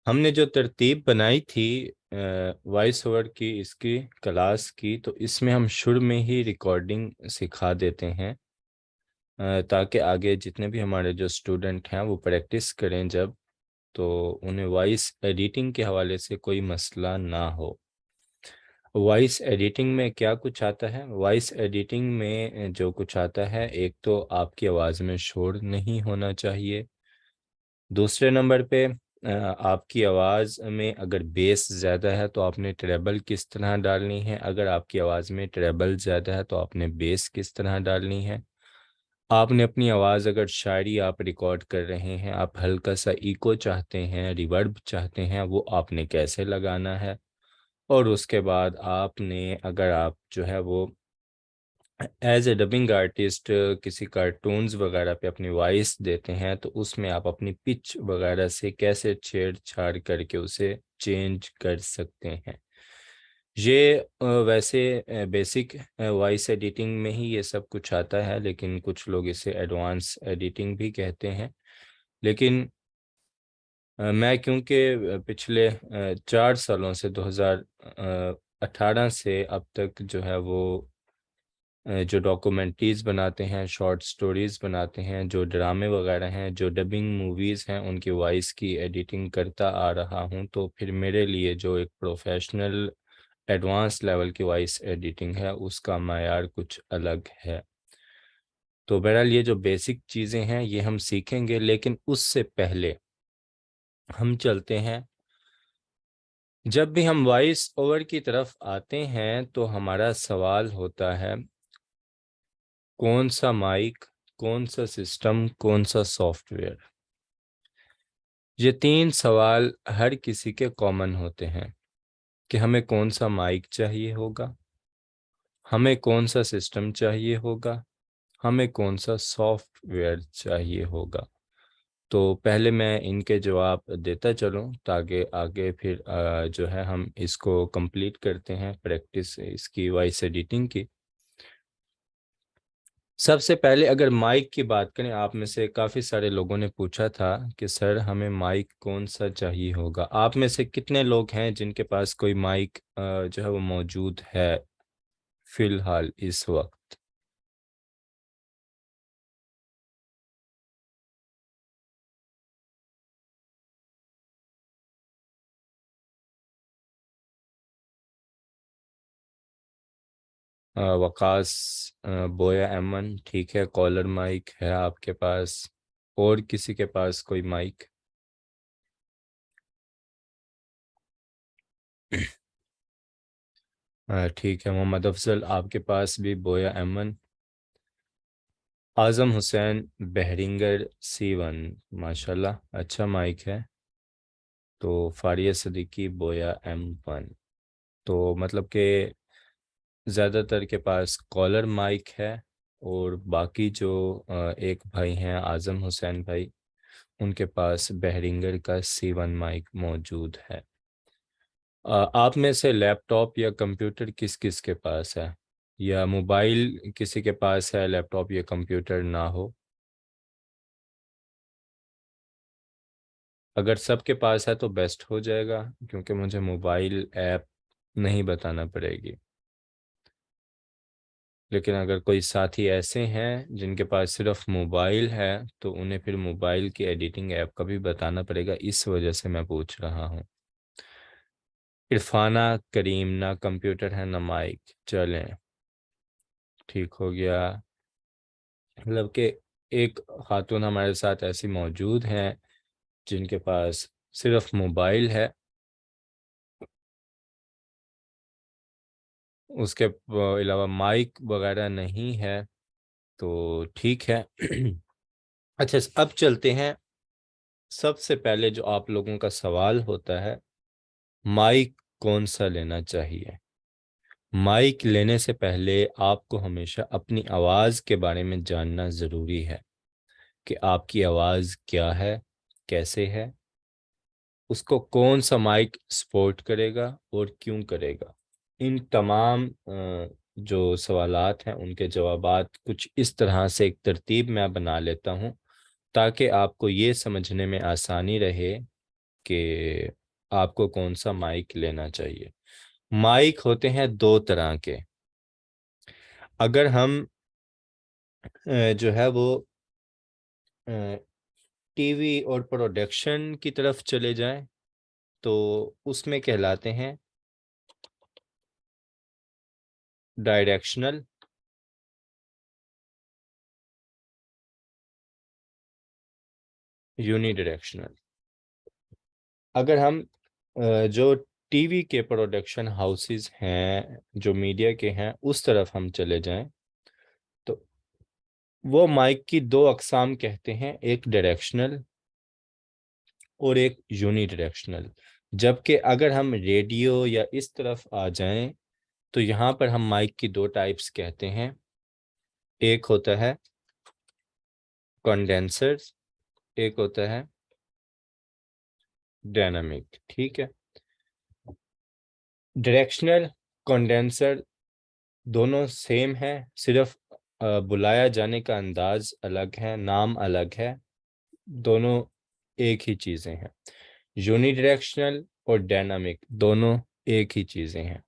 हमने जो तरतीब बनाई थी वॉइस ओवर की इसकी क्लास की, तो इसमें हम शुरू में ही रिकॉर्डिंग सिखा देते हैं ताकि आगे जितने भी हमारे जो स्टूडेंट हैं वो प्रैक्टिस करें जब, तो उन्हें वॉइस एडिटिंग के हवाले से कोई मसला ना हो। वॉइस एडिटिंग में क्या कुछ आता है? वॉइस एडिटिंग में जो कुछ आता है, एक तो आपकी आवाज़ में शोर नहीं होना चाहिए। दूसरे नंबर पे आपकी आवाज़ में अगर बेस ज़्यादा है तो आपने ट्रेबल किस तरह डालनी है, अगर आपकी आवाज़ में ट्रेबल ज़्यादा है तो आपने बेस किस तरह डालनी है। आपने अपनी आवाज़, अगर शायरी आप रिकॉर्ड कर रहे हैं, आप हल्का सा इको चाहते हैं, रिवर्ब चाहते हैं, वो आपने कैसे लगाना है। और उसके बाद आपने, अगर आप जो है वो एज ए डबिंग आर्टिस्ट किसी कार्टून्स वगैरह पे अपनी वॉइस देते हैं, तो उसमें आप अपनी पिच वगैरह से कैसे छेड़छाड़ करके उसे चेंज कर सकते हैं। ये वैसे बेसिक वॉइस एडिटिंग में ही ये सब कुछ आता है, लेकिन कुछ लोग इसे एडवांस एडिटिंग भी कहते हैं। लेकिन मैं क्योंकि पिछले 4 सालों से 2018 से अब तक जो है वो जो डॉक्यूमेंट्रीज बनाते हैं, शॉर्ट स्टोरीज बनाते हैं, जो ड्रामे वगैरह हैं, जो डबिंग मूवीज़ हैं, उनकी वॉइस की एडिटिंग करता आ रहा हूं, तो फिर मेरे लिए जो एक प्रोफेशनल एडवांस लेवल की वॉइस एडिटिंग है उसका मायार कुछ अलग है। तो बहरहाल ये जो बेसिक चीज़ें हैं ये हम सीखेंगे, लेकिन उससे पहले हम चलते हैं, जब भी हम वॉइस ओवर की तरफ आते हैं तो हमारा सवाल होता है कौन सा माइक, कौन सा सिस्टम, कौन सा सॉफ्टवेयर। ये तीन सवाल हर किसी के कॉमन होते हैं कि हमें कौन सा माइक चाहिए होगा, हमें कौन सा सिस्टम चाहिए होगा, हमें कौन सा सॉफ्टवेयर चाहिए होगा। तो पहले मैं इनके जवाब देता चलूं ताकि आगे फिर जो है हम इसको कंप्लीट करते हैं, प्रैक्टिस इसकी वॉइस एडिटिंग की। सबसे पहले अगर माइक की बात करें, आप में से काफ़ी सारे लोगों ने पूछा था कि सर हमें माइक कौन सा चाहिए होगा। आप में से कितने लोग हैं जिनके पास कोई माइक जो है वो मौजूद है फिलहाल इस वक्त? वकास बोया एमन, ठीक है, कॉलर माइक है आपके पास। और किसी के पास कोई माइक? ठीक है, मोहम्मद अफजल आपके पास भी बोया एमन। आज़म हुसैन बहरिंगर C1, माशाल्लाह अच्छा माइक है। तो फारिया सदीकी बोया M1। तो मतलब कि ज़्यादातर के पास कॉलर माइक है, और बाकी जो एक भाई हैं आज़म हुसैन भाई, उनके पास बहरिंगर का C1 माइक मौजूद है। आप में से लैपटॉप या कंप्यूटर किस किस के पास है, या मोबाइल किसी के पास है, लैपटॉप या कंप्यूटर ना हो? अगर सबके पास है तो बेस्ट हो जाएगा, क्योंकि मुझे मोबाइल ऐप नहीं बताना पड़ेगी। लेकिन अगर कोई साथी ऐसे हैं जिनके पास सिर्फ मोबाइल है, तो उन्हें फिर मोबाइल की एडिटिंग ऐप का भी बताना पड़ेगा, इस वजह से मैं पूछ रहा हूँ। इरफाना करीम, ना कंप्यूटर है ना माइक, चलें ठीक हो गया। मतलब कि एक खातून हमारे साथ ऐसी मौजूद हैं जिनके पास सिर्फ मोबाइल है, उसके अलावा माइक वगैरह नहीं है। तो ठीक है। अच्छा, अब चलते हैं। सबसे पहले जो आप लोगों का सवाल होता है, माइक कौन सा लेना चाहिए। माइक लेने से पहले आपको हमेशा अपनी आवाज़ के बारे में जानना ज़रूरी है कि आपकी आवाज़ क्या है, कैसे है, उसको कौन सा माइक सपोर्ट करेगा और क्यों करेगा। इन तमाम जो सवालात हैं उनके जवाबात कुछ इस तरह से एक तरतीब में बना लेता हूँ ताकि आपको ये समझने में आसानी रहे कि आपको कौन सा माइक लेना चाहिए। माइक होते हैं दो तरह के। अगर हम जो है वो टीवी और प्रोडक्शन की तरफ चले जाएं तो उसमें कहलाते हैं डायरेक्शनल, यूनिडायरेक्शनल। अगर हम जो टीवी के प्रोडक्शन हाउसेस हैं, जो मीडिया के हैं, उस तरफ हम चले जाएं तो वो माइक की दो अकसाम कहते हैं, एक डायरेक्शनल और एक यूनिडायरेक्शनल। जबकि अगर हम रेडियो या इस तरफ आ जाएं तो यहाँ पर हम माइक की दो टाइप्स कहते हैं। एक होता है कंडेंसर, एक होता है डायनामिक। ठीक है। डायरेक्शनल, कंडेंसर दोनों सेम है, सिर्फ बुलाया जाने का अंदाज अलग है, नाम अलग है। दोनों एक ही चीज़ें हैं। यूनिडायरेक्शनल और डायनामिक दोनों एक ही चीज़ें हैं।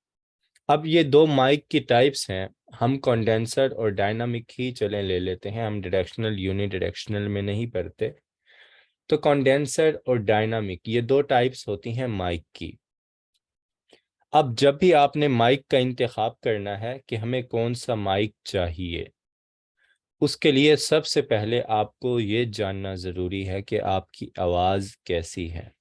अब ये दो माइक की टाइप्स हैं, हम कंडेंसर और डायनामिक ही चलें ले लेते हैं, हम डायरेक्शनल यूनिडायरेक्शनल में नहीं पढ़ते। तो कंडेंसर और डायनामिक ये दो टाइप्स होती हैं माइक की। अब जब भी आपने माइक का इंतखाब करना है कि हमें कौन सा माइक चाहिए, उसके लिए सबसे पहले आपको ये जानना ज़रूरी है कि आपकी आवाज़ कैसी है।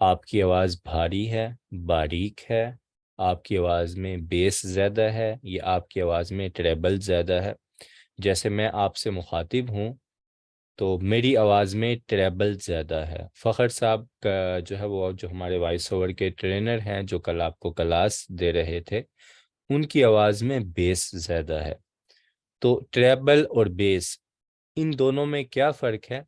आपकी आवाज़ भारी है, बारीक है, आपकी आवाज़ में बेस ज़्यादा है या आपकी आवाज़ में ट्रेबल ज़्यादा है। जैसे मैं आपसे मुखातिब हूँ तो मेरी आवाज़ में ट्रेबल ज़्यादा है। फ़खर साहब का जो है वो, जो हमारे वॉइस ओवर के ट्रेनर हैं, जो कल आपको क्लास दे रहे थे, उनकी आवाज़ में बेस ज़्यादा है। तो ट्रेबल और बेस, इन दोनों में क्या फ़र्क है?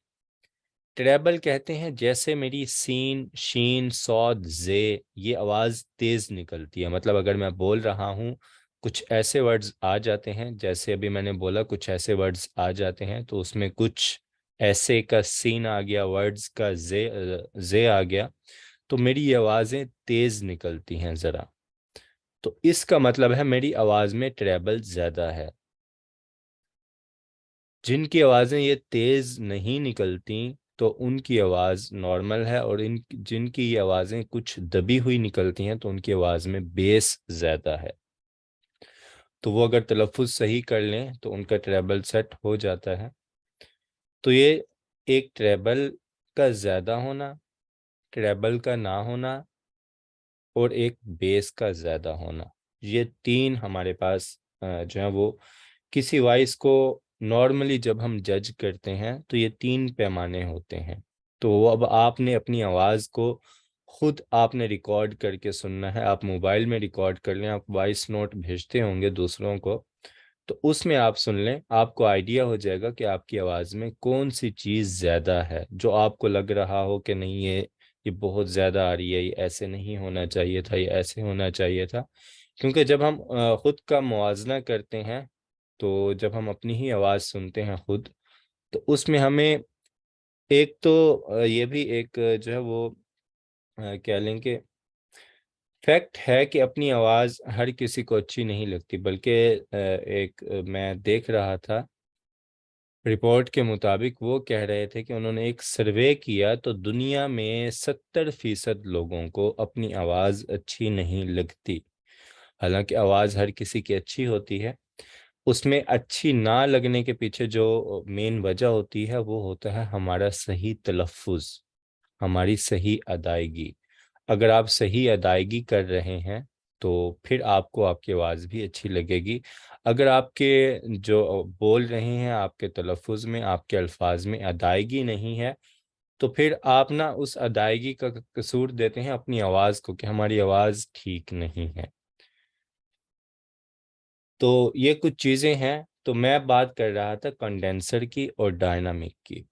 ट्रेबल कहते हैं जैसे मेरी सीन, शीन, सौद, जे, ये आवाज़ तेज़ निकलती है। मतलब अगर मैं बोल रहा हूँ, कुछ ऐसे वर्ड्स आ जाते हैं, जैसे अभी मैंने बोला कुछ ऐसे वर्ड्स आ जाते हैं, तो उसमें कुछ ऐसे का सीन आ गया, वर्ड्स का जे आ गया, तो मेरी ये आवाज़ें तेज़ निकलती हैं ज़रा। तो इसका मतलब है मेरी आवाज़ में ट्रेबल ज़्यादा है। जिनकी आवाज़ें ये तेज़ नहीं निकलती तो उनकी आवाज़ नॉर्मल है, और इन जिनकी ये आवाज़ें कुछ दबी हुई निकलती हैं तो उनकी आवाज़ में बेस ज़्यादा है। तो वो अगर तलफ़ुज़ सही कर लें तो उनका ट्रेबल सेट हो जाता है। तो ये एक ट्रेबल का ज़्यादा होना, ट्रेबल का ना होना और एक बेस का ज़्यादा होना, ये तीन हमारे पास जो है वो किसी वॉइस को नॉर्मली जब हम जज करते हैं तो ये तीन पैमाने होते हैं। तो अब आपने अपनी आवाज़ को खुद आपने रिकॉर्ड करके सुनना है। आप मोबाइल में रिकॉर्ड कर लें, आप वॉइस नोट भेजते होंगे दूसरों को, तो उसमें आप सुन लें, आपको आइडिया हो जाएगा कि आपकी आवाज़ में कौन सी चीज़ ज़्यादा है। जो आपको लग रहा हो कि नहीं ये बहुत ज़्यादा आ रही है, ये ऐसे नहीं होना चाहिए था, ये ऐसे होना चाहिए था। क्योंकि जब हम खुद का मुआवजा करते हैं, तो जब हम अपनी ही आवाज़ सुनते हैं खुद, तो उसमें हमें एक तो ये भी एक जो है वो कह लें कि फैक्ट है कि अपनी आवाज़ हर किसी को अच्छी नहीं लगती। बल्कि एक मैं देख रहा था, रिपोर्ट के मुताबिक वो कह रहे थे कि उन्होंने एक सर्वे किया तो दुनिया में 70% लोगों को अपनी आवाज़ अच्छी नहीं लगती। हालांकि आवाज़ हर किसी की अच्छी होती है, उसमें अच्छी ना लगने के पीछे जो मेन वजह होती है वो होता है हमारा सही तलफ़ुज़, हमारी सही अदायगी। अगर आप सही अदायगी कर रहे हैं तो फिर आपको आपकी आवाज़ भी अच्छी लगेगी। अगर आपके जो बोल रहे हैं, आपके तलफ़ुज़ में, आपके अल्फाज में अदायगी नहीं है, तो फिर आप ना उस अदायगी का कसूर देते हैं अपनी आवाज़ को कि हमारी आवाज़ ठीक नहीं है। तो ये कुछ चीज़ें हैं। तो मैं बात कर रहा था कंडेंसर की और डायनामिक की।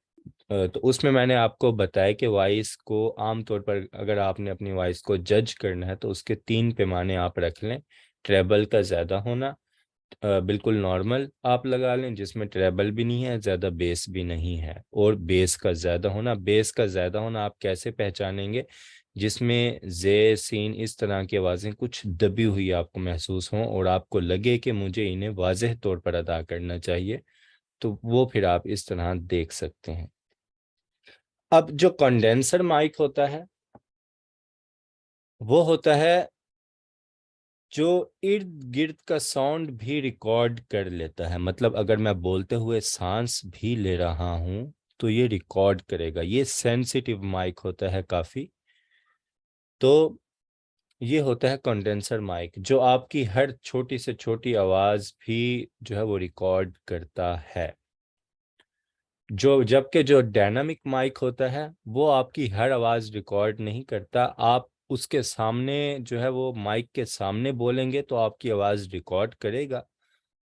तो उसमें मैंने आपको बताया कि वॉइस को आमतौर पर अगर आपने अपनी वॉइस को जज करना है तो उसके तीन पैमाने आप रख लें। ट्रेबल का ज़्यादा होना, बिल्कुल नॉर्मल आप लगा लें, जिसमें ट्रेबल भी नहीं है, ज़्यादा बेस भी नहीं है। और बेस का ज़्यादा होना आप कैसे पहचानेंगे? जिसमें जे सीन इस तरह की आवाज़ें कुछ दबी हुई आपको महसूस हों और आपको लगे कि मुझे इन्हें वाज़ेह तौर पर अदा करना चाहिए, तो वो फिर आप इस तरह देख सकते हैं। अब जो कंडेंसर माइक होता है वो होता है जो इर्द गिर्द का साउंड भी रिकॉर्ड कर लेता है। मतलब अगर मैं बोलते हुए सांस भी ले रहा हूं तो ये रिकॉर्ड करेगा। ये सेंसिटिव माइक होता है काफ़ी। तो ये होता है कंडेंसर माइक, जो आपकी हर छोटी से छोटी आवाज़ भी जो है वो रिकॉर्ड करता है। जबकि जो डायनामिक माइक होता है वो आपकी हर आवाज़ रिकॉर्ड नहीं करता। आप उसके सामने जो है वो माइक के सामने बोलेंगे तो आपकी आवाज़ रिकॉर्ड करेगा।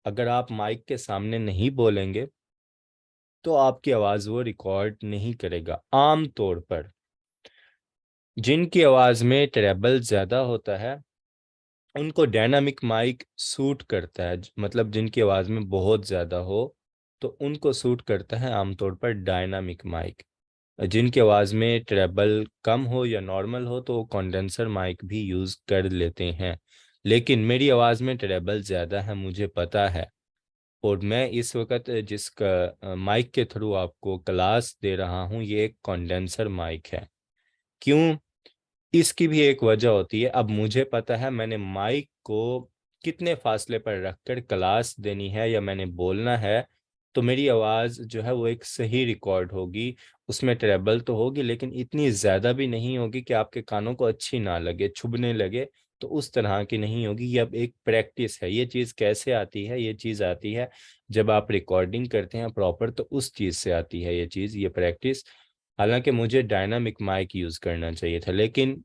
अगर आप माइक के सामने नहीं बोलेंगे तो आपकी आवाज़ वो रिकॉर्ड नहीं करेगा। आम तौर पर जिनकी आवाज़ में ट्रेबल ज़्यादा होता है उनको डायनामिक माइक सूट करता है। मतलब जिनकी आवाज़ में बहुत ज़्यादा हो तो उनको सूट करता है आमतौर पर डायनामिक माइक। जिनकी आवाज़ में ट्रेबल कम हो या नॉर्मल हो तो वो कंडेंसर माइक भी यूज़ कर लेते हैं। लेकिन मेरी आवाज़ में ट्रेबल ज़्यादा है, मुझे पता है। और मैं इस वक्त जिस माइक के थ्रू आपको क्लास दे रहा हूँ ये एक कंडेंसर माइक है। क्यों? इसकी भी एक वजह होती है। अब मुझे पता है मैंने माइक को कितने फासले पर रखकर क्लास देनी है या मैंने बोलना है, तो मेरी आवाज़ जो है वो एक सही रिकॉर्ड होगी। उसमें ट्रेबल तो होगी लेकिन इतनी ज़्यादा भी नहीं होगी कि आपके कानों को अच्छी ना लगे, चुभने लगे। तो उस तरह की नहीं होगी। ये अब एक प्रैक्टिस है। ये चीज़ कैसे आती है? ये चीज़ आती है जब आप रिकॉर्डिंग करते हैं प्रॉपर, तो उस चीज़ से आती है ये चीज़, ये प्रैक्टिस। हालांकि मुझे डायनामिक माइक यूज़ करना चाहिए था, लेकिन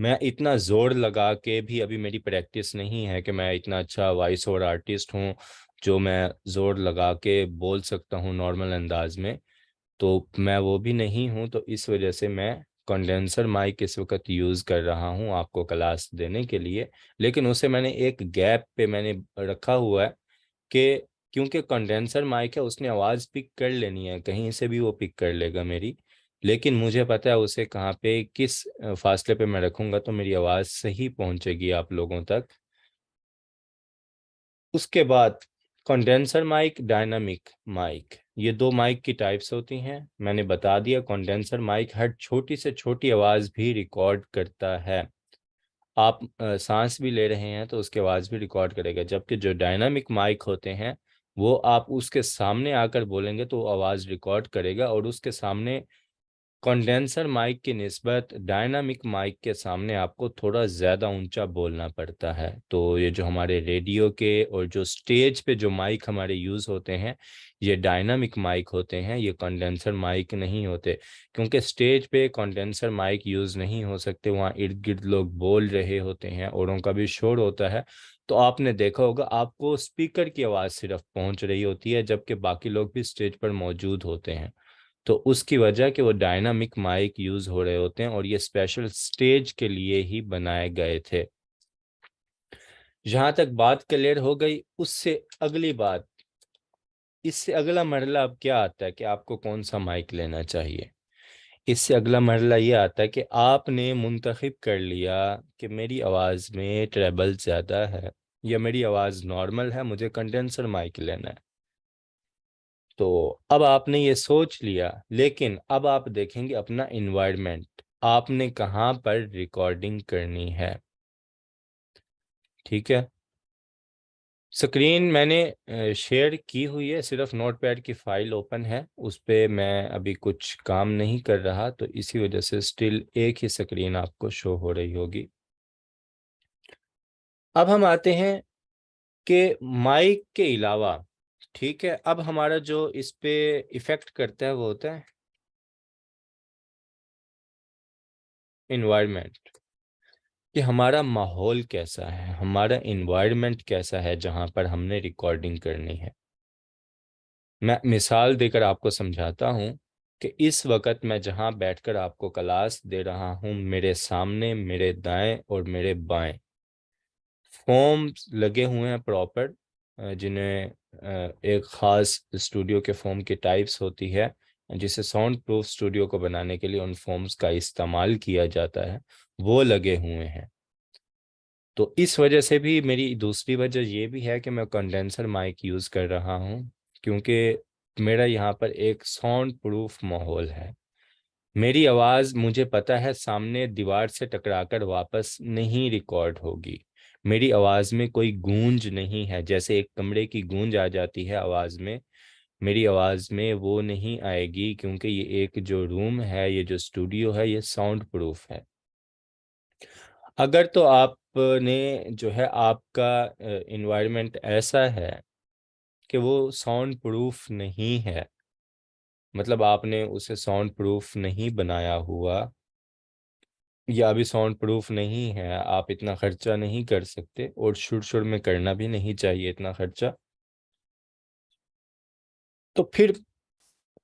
मैं इतना जोर लगा के भी अभी मेरी प्रैक्टिस नहीं है कि मैं इतना अच्छा वॉइस ओवर आर्टिस्ट हूँ जो मैं जोर लगा के बोल सकता हूँ नॉर्मल अंदाज में। तो मैं वो भी नहीं हूँ, तो इस वजह से मैं कंडेंसर माइक इस वक्त यूज़ कर रहा हूँ आपको क्लास देने के लिए। लेकिन उसे मैंने एक गैप पे मैंने रखा हुआ है कि क्योंकि कंडेंसर माइक है उसने आवाज़ पिक कर लेनी है, कहीं से भी वो पिक कर लेगा मेरी। लेकिन मुझे पता है उसे कहाँ पे किस फासले पे मैं रखूंगा तो मेरी आवाज़ सही पहुंचेगी आप लोगों तक। उसके बाद कंडेंसर माइक, डायनामिक माइक, ये दो माइक की टाइप्स होती हैं। मैंने बता दिया कंडेंसर माइक हर छोटी से छोटी आवाज़ भी रिकॉर्ड करता है। आप सांस भी ले रहे हैं तो उसकी आवाज़ भी रिकॉर्ड करेगा। जबकि जो डायनामिक माइक होते हैं वो आप उसके सामने आकर बोलेंगे तो वो आवाज़ रिकॉर्ड करेगा। और उसके सामने कंडेंसर माइक की निस्बत डायनामिक माइक के सामने आपको थोड़ा ज़्यादा ऊंचा बोलना पड़ता है। तो ये जो हमारे रेडियो के और जो स्टेज पे जो माइक हमारे यूज़ होते हैं ये डायनामिक माइक होते हैं, ये कंडेंसर माइक नहीं होते। क्योंकि स्टेज पे कंडेंसर माइक यूज़ नहीं हो सकते, वहाँ इर्द गिर्द लोग बोल रहे होते हैं, औरों का भी शोर होता है। तो आपने देखा होगा आपको स्पीकर की आवाज़ सिर्फ पहुंच रही होती है जबकि बाकी लोग भी स्टेज पर मौजूद होते हैं। तो उसकी वजह कि वो डायनामिक माइक यूज हो रहे होते हैं और ये स्पेशल स्टेज के लिए ही बनाए गए थे। जहां तक बात क्लियर हो गई, उससे अगली बात, इससे अगला मरला अब क्या आता है कि आपको कौन सा माइक लेना चाहिए। इससे अगला मरला ये आता है कि आपने मुंतखब कर लिया कि मेरी आवाज़ में ट्रेबल ज़्यादा है या मेरी आवाज़ नॉर्मल है, मुझे कंडेंसर माइक लेना है। तो अब आपने ये सोच लिया, लेकिन अब आप देखेंगे अपना इन्वायरमेंट, आपने कहाँ पर रिकॉर्डिंग करनी है। ठीक है, स्क्रीन मैंने शेयर की हुई है, सिर्फ नोटपैड की फाइल ओपन है, उस पे मैं अभी कुछ काम नहीं कर रहा तो इसी वजह से स्टिल एक ही स्क्रीन आपको शो हो रही होगी। अब हम आते हैं कि माइक के अलावा, ठीक है, अब हमारा जो इस पे इफेक्ट करता है वो होता है इन्वायरमेंट, कि हमारा माहौल कैसा है, हमारा इन्वायरमेंट कैसा है जहाँ पर हमने रिकॉर्डिंग करनी है। मैं मिसाल देकर आपको समझाता हूँ कि इस वक्त मैं जहाँ बैठकर आपको क्लास दे रहा हूँ, मेरे सामने, मेरे दाएं और मेरे बाएं फोम लगे हुए हैं प्रॉपर। जिन्हें एक ख़ास स्टूडियो के फ़ोम की टाइप्स होती है, जिसे साउंड प्रूफ स्टूडियो को बनाने के लिए उन फोम्स का इस्तेमाल किया जाता है, वो लगे हुए हैं। तो इस वजह से भी मेरी दूसरी वजह ये भी है कि मैं कंडेंसर माइक यूज़ कर रहा हूँ, क्योंकि मेरा यहाँ पर एक साउंड प्रूफ माहौल है। मेरी आवाज़ मुझे पता है सामने दीवार से टकराकर वापस नहीं रिकॉर्ड होगी। मेरी आवाज़ में कोई गूंज नहीं है, जैसे एक कमरे की गूंज आ जाती है आवाज़ में, मेरी आवाज़ में वो नहीं आएगी, क्योंकि ये एक जो रूम है, ये जो स्टूडियो है, ये साउंड प्रूफ है। अगर तो आपने जो है आपका इन्वायरमेंट ऐसा है कि वो साउंड प्रूफ नहीं है, मतलब आपने उसे साउंड प्रूफ नहीं बनाया हुआ, या अभी साउंड प्रूफ नहीं है, आप इतना खर्चा नहीं कर सकते और शुरू शुरू में करना भी नहीं चाहिए इतना खर्चा, तो फिर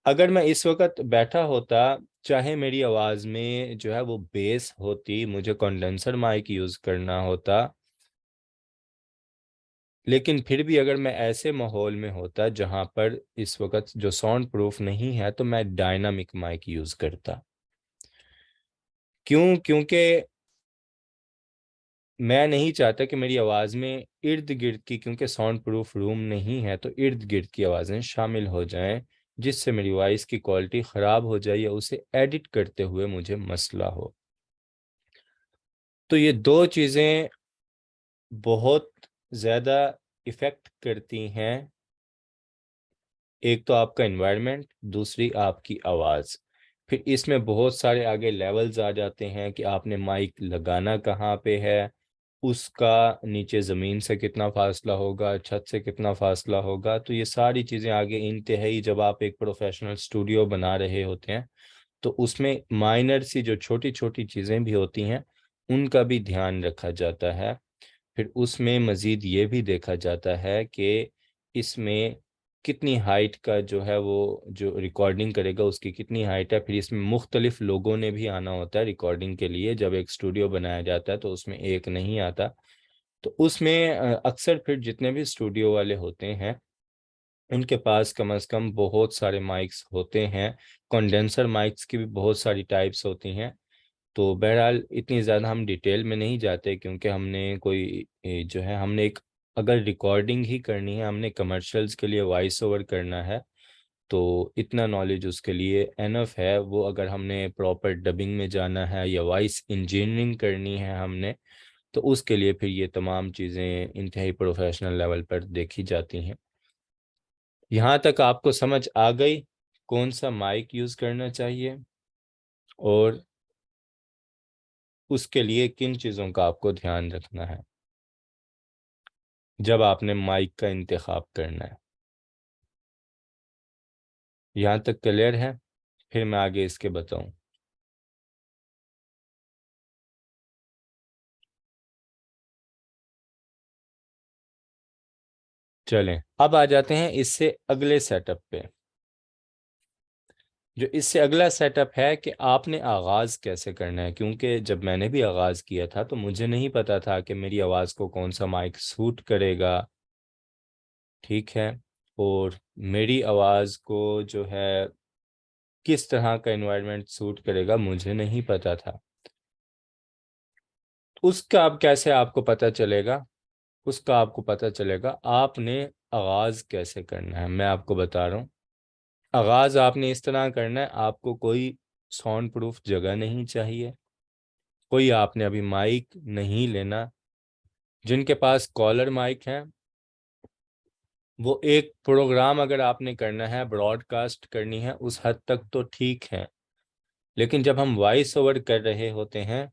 अगर मैं इस वक्त बैठा होता, चाहे मेरी आवाज़ में जो है वो बेस होती, मुझे कंडेंसर माइक यूज़ करना होता, लेकिन फिर भी अगर मैं ऐसे माहौल में होता जहां पर इस वक्त जो साउंड प्रूफ नहीं है, तो मैं डायनामिक माइक यूज़ करता। क्यों? क्योंकि मैं नहीं चाहता कि मेरी आवाज़ में इर्द गिर्द की, क्योंकि साउंड प्रूफ रूम नहीं है, तो इर्द गिर्द की आवाज़ें शामिल हो जाएं, जिससे मेरी वॉइस की क्वालिटी ख़राब हो जाए या उसे एडिट करते हुए मुझे मसला हो। तो ये दो चीज़ें बहुत ज़्यादा इफ़ेक्ट करती हैं, एक तो आपका एनवायरनमेंट, दूसरी आपकी आवाज़। फिर इसमें बहुत सारे आगे लेवल्स आ जाते हैं कि आपने माइक लगाना कहाँ पे है, उसका नीचे ज़मीन से कितना फासला होगा, छत से कितना फासला होगा। तो ये सारी चीज़ें आगे इंतहाई, जब आप एक प्रोफेशनल स्टूडियो बना रहे होते हैं, तो उसमें माइनर सी जो छोटी छोटी चीज़ें भी होती हैं, उनका भी ध्यान रखा जाता है। फिर उसमें मज़ीद ये भी देखा जाता है कि इसमें कितनी हाइट का जो है वो जो रिकॉर्डिंग करेगा उसकी कितनी हाइट है। फिर इसमें मुख्तलिफ लोगों ने भी आना होता है रिकॉर्डिंग के लिए, जब एक स्टूडियो बनाया जाता है तो उसमें एक नहीं आता। तो उसमें अक्सर फिर जितने भी स्टूडियो वाले होते हैं, उनके पास कम से कम बहुत सारे माइक्स होते हैं। कंडेंसर माइक्स की भी बहुत सारी टाइप्स होती हैं। तो बहरहाल इतनी ज़्यादा हम डिटेल में नहीं जाते, क्योंकि हमने कोई जो है, हमने एक अगर रिकॉर्डिंग ही करनी है, हमने कमर्शियल्स के लिए वॉइस ओवर करना है, तो इतना नॉलेज उसके लिए एनफ है। वो अगर हमने प्रॉपर डबिंग में जाना है या वॉइस इंजीनियरिंग करनी है हमने, तो उसके लिए फिर ये तमाम चीज़ें इंतहाई प्रोफेशनल लेवल पर देखी जाती हैं। यहाँ तक आपको समझ आ गई कौन सा माइक यूज़ करना चाहिए और उसके लिए किन चीज़ों का आपको ध्यान रखना है जब आपने माइक का इंतखाब करना है। यहाँ तक क्लियर है? फिर मैं आगे इसके बताऊं। चलें, अब आ जाते हैं इससे अगले सेटअप पे। जो इससे अगला सेटअप है कि आपने आगाज़ कैसे करना है, क्योंकि जब मैंने भी आगाज़ किया था तो मुझे नहीं पता था कि मेरी आवाज़ को कौन सा माइक सूट करेगा। ठीक है। और मेरी आवाज़ को जो है किस तरह का एनवायरनमेंट सूट करेगा, मुझे नहीं पता था। उसका अब कैसे आपको पता चलेगा? उसका आपको पता चलेगा आपने आगाज़ कैसे करना है। मैं आपको बता रहा हूँ। आगाज़ आपने इस तरह करना है, आपको कोई साउंड प्रूफ जगह नहीं चाहिए, कोई आपने अभी माइक नहीं लेना। जिनके पास कॉलर माइक है, वो एक प्रोग्राम अगर आपने करना है, ब्रॉडकास्ट करनी है, उस हद तक तो ठीक है। लेकिन जब हम वॉइस ओवर कर रहे होते हैं,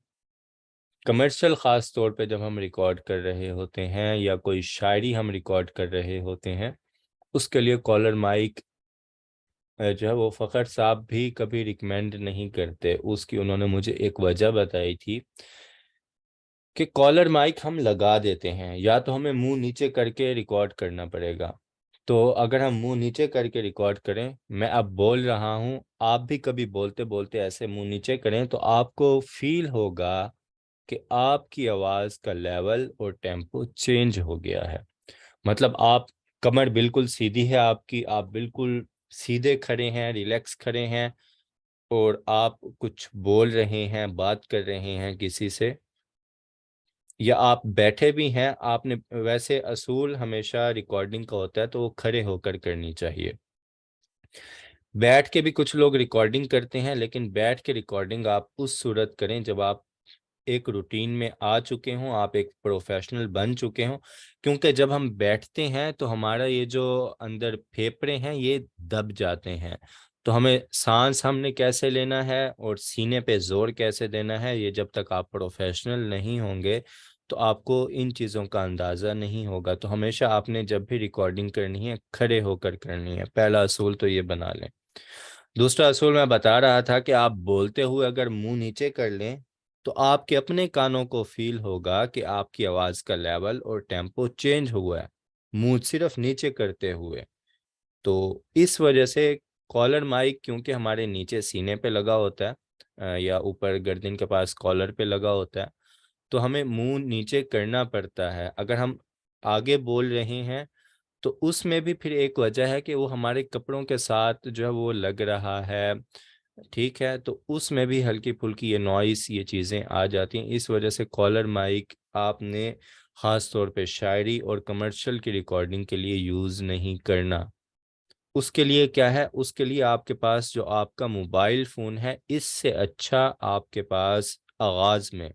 कमर्शियल ख़ास तौर पे जब हम रिकॉर्ड कर रहे होते हैं या कोई शायरी हम रिकॉर्ड कर रहे होते हैं, उसके लिए कॉलर माइक जो है वो फ़खर साहब भी कभी रिकमेंड नहीं करते। उसकी उन्होंने मुझे एक वजह बताई थी कि कॉलर माइक हम लगा देते हैं, या तो हमें मुंह नीचे करके रिकॉर्ड करना पड़ेगा। तो अगर हम मुंह नीचे करके रिकॉर्ड करें, मैं अब बोल रहा हूं, आप भी कभी बोलते बोलते ऐसे मुंह नीचे करें, तो आपको फील होगा कि आपकी आवाज़ का लेवल और टेम्पो चेंज हो गया है। मतलब आप, कमर बिल्कुल सीधी है आपकी, आप बिल्कुल सीधे खड़े हैं, रिलैक्स खड़े हैं, और आप कुछ बोल रहे हैं, बात कर रहे हैं किसी से, या आप बैठे भी हैं आपने। वैसे असूल हमेशा रिकॉर्डिंग का होता है तो वो खड़े होकर करनी चाहिए। बैठ के भी कुछ लोग रिकॉर्डिंग करते हैं, लेकिन बैठ के रिकॉर्डिंग आप उस सूरत करें जब आप एक रूटीन में आ चुके हों, आप एक प्रोफेशनल बन चुके हों। क्योंकि जब हम बैठते हैं तो हमारा ये जो अंदर फेफड़े हैं ये दब जाते हैं। तो हमें सांस हमने कैसे लेना है और सीने पे जोर कैसे देना है, ये जब तक आप प्रोफेशनल नहीं होंगे तो आपको इन चीज़ों का अंदाज़ा नहीं होगा। तो हमेशा आपने जब भी रिकॉर्डिंग करनी है खड़े होकर करनी है। पहला असूल तो ये बना लें। दूसरा असूल मैं बता रहा था कि आप बोलते हुए अगर मुंह नीचे कर लें तो आपके अपने कानों को फील होगा कि आपकी आवाज का लेवल और टेम्पो चेंज हुआ है, मुंह सिर्फ नीचे करते हुए। तो इस वजह से कॉलर माइक क्योंकि हमारे नीचे सीने पे लगा होता है, या ऊपर गर्दन के पास कॉलर पे लगा होता है, तो हमें मुंह नीचे करना पड़ता है। अगर हम आगे बोल रहे हैं तो उसमें भी फिर एक वजह है कि वो हमारे कपड़ों के साथ जो है वो लग रहा है, ठीक है, तो उसमें भी हल्की फुल्की ये नॉइस, ये चीज़ें आ जाती हैं। इस वजह से कॉलर माइक आपने ख़ास तौर पे शायरी और कमर्शियल की रिकॉर्डिंग के लिए यूज़ नहीं करना। उसके लिए क्या है, उसके लिए आपके पास जो आपका मोबाइल फ़ोन है, इससे अच्छा आपके पास आगाज़ में,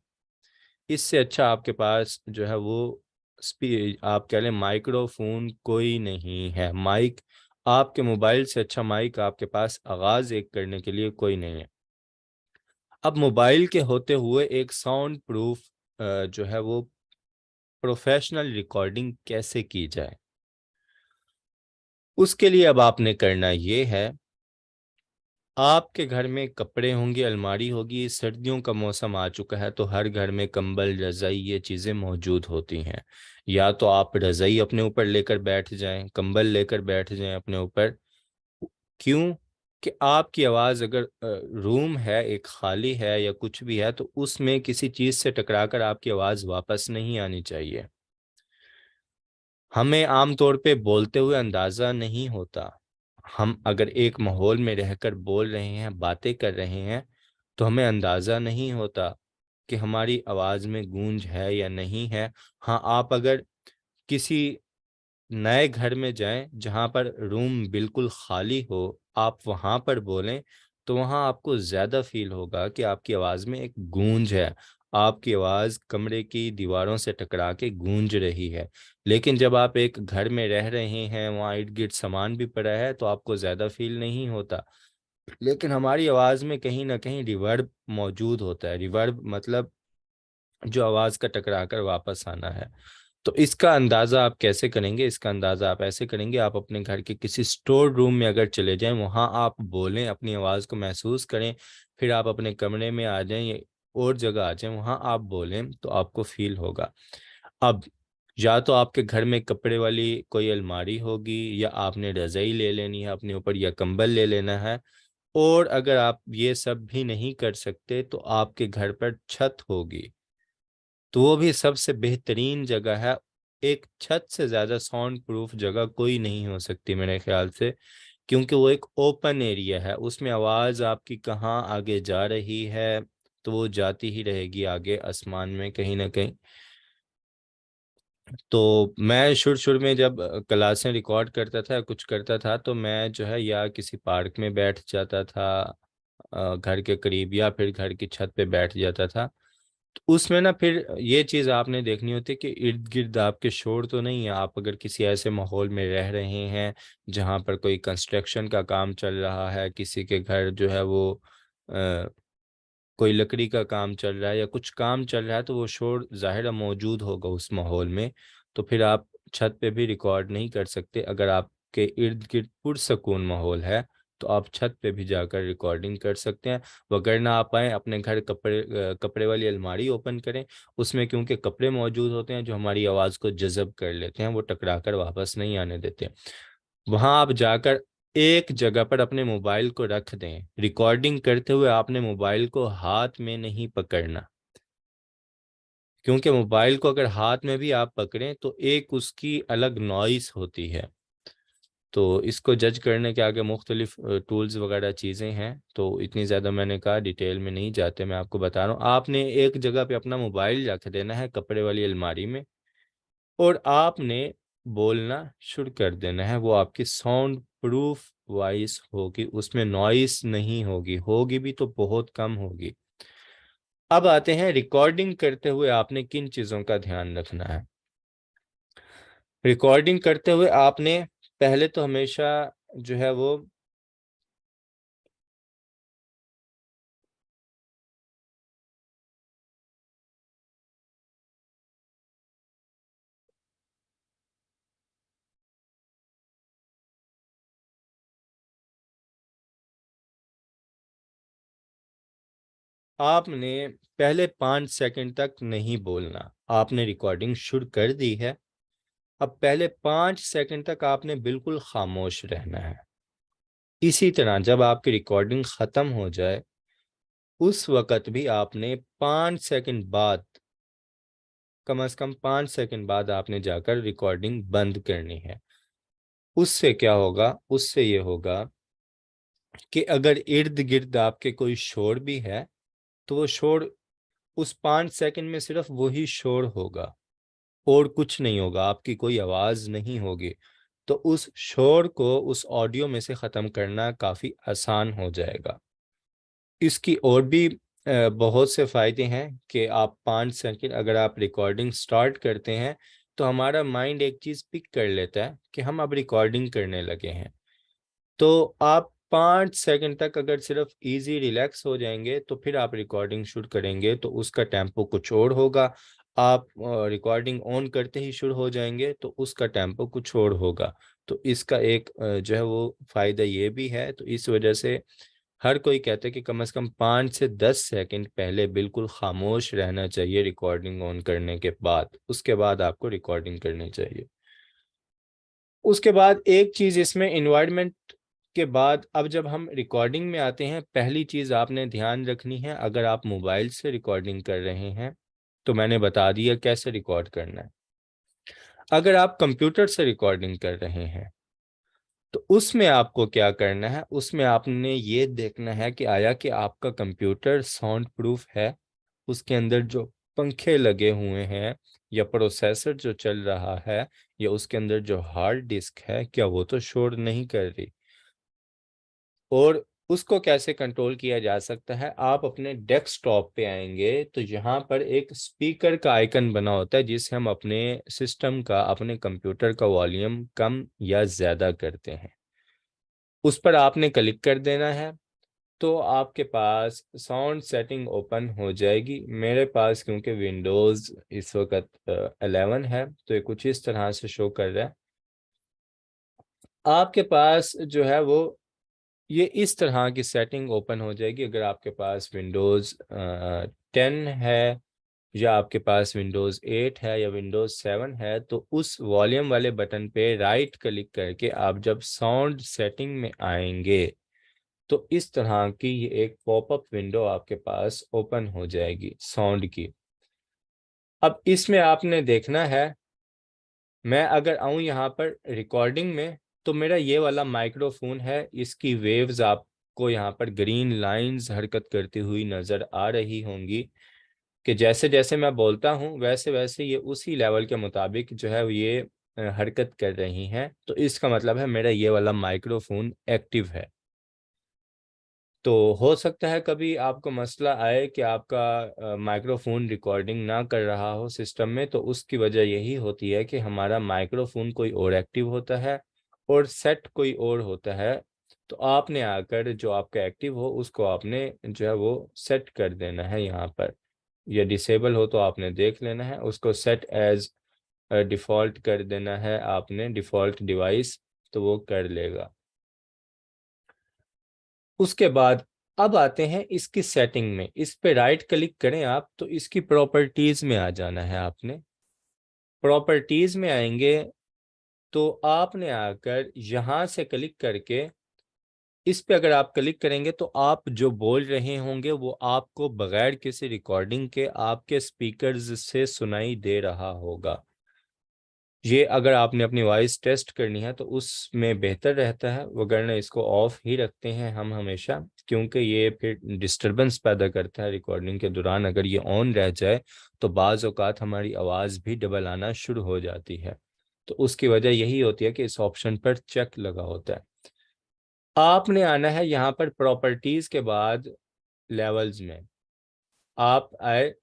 इससे अच्छा आपके पास जो है वो स्पी आप कह लें माइक्रोफोन कोई नहीं है। माइक, आपके मोबाइल से अच्छा माइक आपके पास आगाज़ एक करने के लिए कोई नहीं है। अब मोबाइल के होते हुए एक साउंड प्रूफ जो है वो प्रोफेशनल रिकॉर्डिंग कैसे की जाए, उसके लिए अब आपने करना ये है, आपके घर में कपड़े होंगे, अलमारी होगी, सर्दियों का मौसम आ चुका है तो हर घर में कंबल, रज़ाई, ये चीज़ें मौजूद होती हैं। या तो आप रज़ाई अपने ऊपर लेकर बैठ जाएं, कंबल लेकर बैठ जाएं अपने ऊपर। क्यों? कि आपकी आवाज़ अगर रूम है एक खाली है या कुछ भी है तो उसमें किसी चीज़ से टकराकर आपकी आवाज़ वापस नहीं आनी चाहिए। हमें आम तौर पे बोलते हुए अंदाज़ा नहीं होता। हम अगर एक माहौल में रहकर बोल रहे हैं, बातें कर रहे हैं, तो हमें अंदाज़ा नहीं होता कि हमारी आवाज़ में गूंज है या नहीं है। हाँ, आप अगर किसी नए घर में जाएं जहां पर रूम बिल्कुल खाली हो, आप वहां पर बोलें, तो वहां आपको ज्यादा फील होगा कि आपकी आवाज में एक गूंज है, आपकी आवाज कमरे की दीवारों से टकरा के गूंज रही है। लेकिन जब आप एक घर में रह रहे हैं, वहाँ इर्द गिर्द सामान भी पड़ा है, तो आपको ज्यादा फील नहीं होता। लेकिन हमारी आवाज में कहीं ना कहीं रिवर्ब मौजूद होता है। रिवर्ब मतलब जो आवाज का टकरा कर वापस आना है। तो इसका अंदाज़ा आप कैसे करेंगे? इसका अंदाज़ा आप ऐसे करेंगे, आप अपने घर के किसी स्टोर रूम में अगर चले जाएं, वहाँ आप बोलें, अपनी आवाज़ को महसूस करें, फिर आप अपने कमरे में आ जाएं या और जगह आ जाएं, वहाँ आप बोलें तो आपको फील होगा। अब या तो आपके घर में कपड़े वाली कोई अलमारी होगी, या आपने रज़ाई ले लेनी है अपने ऊपर, या कंबल ले लेना है। और अगर आप ये सब भी नहीं कर सकते तो आपके घर पर छत होगी, तो वो भी सबसे बेहतरीन जगह है। एक छत से ज़्यादा साउंड प्रूफ जगह कोई नहीं हो सकती मेरे ख्याल से, क्योंकि वो एक ओपन एरिया है, उसमें आवाज़ आपकी कहाँ आगे जा रही है, तो वो जाती ही रहेगी आगे आसमान में कहीं ना कहीं। तो मैं शुरू में जब क्लासें रिकॉर्ड करता था, कुछ करता था, तो मैं जो है या किसी पार्क में बैठ जाता था घर के करीब, या फिर घर की छत पे बैठ जाता था। तो उसमें ना फिर ये चीज़ आपने देखनी होती है कि इर्द गिर्द आपके शोर तो नहीं है। आप अगर किसी ऐसे माहौल में रह रहे हैं जहाँ पर कोई कंस्ट्रक्शन का काम चल रहा है, किसी के घर जो है वो कोई लकड़ी का काम चल रहा है या कुछ काम चल रहा है, तो वो शोर ज़ाहिर है मौजूद होगा उस माहौल में। तो फिर आप छत पे भी रिकॉर्ड नहीं कर सकते। अगर आपके इर्द गिर्द पुरसकून माहौल है तो आप छत पे भी जाकर रिकॉर्डिंग कर सकते हैं। वगरना आप आएँ अपने घर, कपड़े वाली अलमारी ओपन करें, उसमें क्योंकि कपड़े मौजूद होते हैं जो हमारी आवाज़ को जज़ब कर लेते हैं, वो टकरा कर वापस नहीं आने देते। वहां आप जाकर एक जगह पर अपने मोबाइल को रख दें। रिकॉर्डिंग करते हुए आपने मोबाइल को हाथ में नहीं पकड़ना। क्योंकि मोबाइल को अगर हाथ में भी आप पकड़ें तो एक उसकी अलग नॉइस होती है। तो इसको जज करने के आगे मुख्तलिफ टूल्स वगैरह चीज़ें हैं, तो इतनी ज़्यादा मैंने कहा डिटेल में नहीं जाते, मैं आपको बता रहा हूँ। आपने एक जगह पे अपना मोबाइल रख देना है कपड़े वाली अलमारी में, और आपने बोलना शुरू कर देना है। वो आपकी साउंड प्रूफ वॉइस होगी, उसमें नॉइस नहीं होगी, होगी भी तो बहुत कम होगी। अब आते हैं रिकॉर्डिंग करते हुए आपने किन चीज़ों का ध्यान रखना है। रिकॉर्डिंग करते हुए आपने पहले तो हमेशा जो है वो आपने पहले 5 सेकंड तक नहीं बोलना। आपने रिकॉर्डिंग शुरू कर दी है, अब पहले 5 सेकंड तक आपने बिल्कुल खामोश रहना है। इसी तरह जब आपकी रिकॉर्डिंग ख़त्म हो जाए उस वक़्त भी आपने 5 सेकंड बाद, कम से कम 5 सेकंड बाद आपने जाकर रिकॉर्डिंग बंद करनी है। उससे क्या होगा, उससे ये होगा कि अगर इर्द गिर्द आपके कोई शोर भी है तो वो शोर उस 5 सेकंड में सिर्फ वही शोर होगा और कुछ नहीं होगा, आपकी कोई आवाज़ नहीं होगी। तो उस शोर को उस ऑडियो में से ख़त्म करना काफ़ी आसान हो जाएगा। इसकी और भी बहुत से फ़ायदे हैं कि आप 5 सेकंड अगर आप रिकॉर्डिंग स्टार्ट करते हैं तो हमारा माइंड एक चीज़ पिक कर लेता है कि हम अब रिकॉर्डिंग करने लगे हैं। तो आप 5 सेकंड तक अगर सिर्फ इजी रिलैक्स हो जाएंगे तो फिर आप रिकॉर्डिंग शुरू करेंगे तो उसका टेम्पो कुछ और होगा। आप रिकॉर्डिंग ऑन करते ही शुरू हो जाएंगे तो उसका टेम्पो कुछ और होगा। तो इसका एक जो है वो फ़ायदा ये भी है। तो इस वजह से हर कोई कहता है कि कम से कम 5 से 10 सेकंड पहले बिल्कुल खामोश रहना चाहिए रिकॉर्डिंग ऑन करने के बाद, उसके बाद आपको रिकॉर्डिंग करनी चाहिए। उसके बाद एक चीज़ इसमें इन्वायरमेंट के बाद, अब जब हम रिकॉर्डिंग में आते हैं पहली चीज़ आपने ध्यान रखनी है, अगर आप मोबाइल से रिकॉर्डिंग कर रहे हैं तो मैंने बता दिया कैसे रिकॉर्ड करना है। अगर आप कंप्यूटर से रिकॉर्डिंग कर रहे हैं तो उसमें आपको क्या करना है, उसमें आपने ये देखना है कि आया कि आपका कंप्यूटर साउंड प्रूफ है, उसके अंदर जो पंखे लगे हुए हैं या प्रोसेसर जो चल रहा है या उसके अंदर जो हार्ड डिस्क है क्या वो तो शोर नहीं कर रही। और उसको कैसे कंट्रोल किया जा सकता है, आप अपने डेस्कटॉप पे आएंगे तो यहाँ पर एक स्पीकर का आइकन बना होता है जिससे हम अपने सिस्टम का, अपने कंप्यूटर का वॉल्यूम कम या ज़्यादा करते हैं। उस पर आपने क्लिक कर देना है तो आपके पास साउंड सेटिंग ओपन हो जाएगी। मेरे पास क्योंकि विंडोज़ इस वक्त 11 है तो ये कुछ इस तरह से शो कर रहा है। आपके पास जो है वो ये इस तरह की सेटिंग ओपन हो जाएगी। अगर आपके पास विंडोज़ 10 है या आपके पास विंडोज़ 8 है या विंडोज़ 7 है तो उस वॉल्यूम वाले बटन पे राइट क्लिक करके आप जब साउंड सेटिंग में आएंगे तो इस तरह की ये एक पॉपअप विंडो आपके पास ओपन हो जाएगी साउंड की। अब इसमें आपने देखना है, मैं अगर आऊँ यहाँ पर रिकॉर्डिंग में तो मेरा ये वाला माइक्रोफोन है, इसकी वेव्स आपको यहाँ पर ग्रीन लाइंस हरकत करती हुई नज़र आ रही होंगी कि जैसे जैसे मैं बोलता हूँ वैसे वैसे ये उसी लेवल के मुताबिक जो है ये हरकत कर रही हैं। तो इसका मतलब है मेरा ये वाला माइक्रोफोन एक्टिव है। तो हो सकता है कभी आपको मसला आए कि आपका माइक्रोफोन रिकॉर्डिंग ना कर रहा हो सिस्टम में, तो उसकी वजह यही होती है कि हमारा माइक्रोफोन कोई और एक्टिव होता है और सेट कोई और होता है। तो आपने आकर जो आपका एक्टिव हो उसको आपने जो है वो सेट कर देना है यहाँ पर, या डिसेबल हो तो आपने देख लेना है, उसको सेट एज डिफ़ॉल्ट कर देना है आपने, डिफ़ॉल्ट डिवाइस, तो वो कर लेगा। उसके बाद अब आते हैं इसकी सेटिंग में, इस पे राइट क्लिक करें आप तो इसकी प्रॉपर्टीज में आ जाना है आपने। प्रॉपर्टीज में आएंगे तो आपने आकर यहाँ से क्लिक करके इस पे अगर आप क्लिक करेंगे तो आप जो बोल रहे होंगे वो आपको बगैर किसी रिकॉर्डिंग के आपके स्पीकर्स से सुनाई दे रहा होगा। ये अगर आपने अपनी वॉइस टेस्ट करनी है तो उसमें बेहतर रहता है, वगरना इसको ऑफ ही रखते हैं हम हमेशा, क्योंकि ये फिर डिस्टरबेंस पैदा करता है रिकॉर्डिंग के दौरान। अगर ये ऑन रह जाए तो बाज़ औक़ात हमारी आवाज़ भी डबल आना शुरू हो जाती है। तो उसकी वजह यही होती है कि इस ऑप्शन पर चेक लगा होता है। आपने आना है यहाँ पर प्रॉपर्टीज़ के बाद लेवल्स में। आप आए,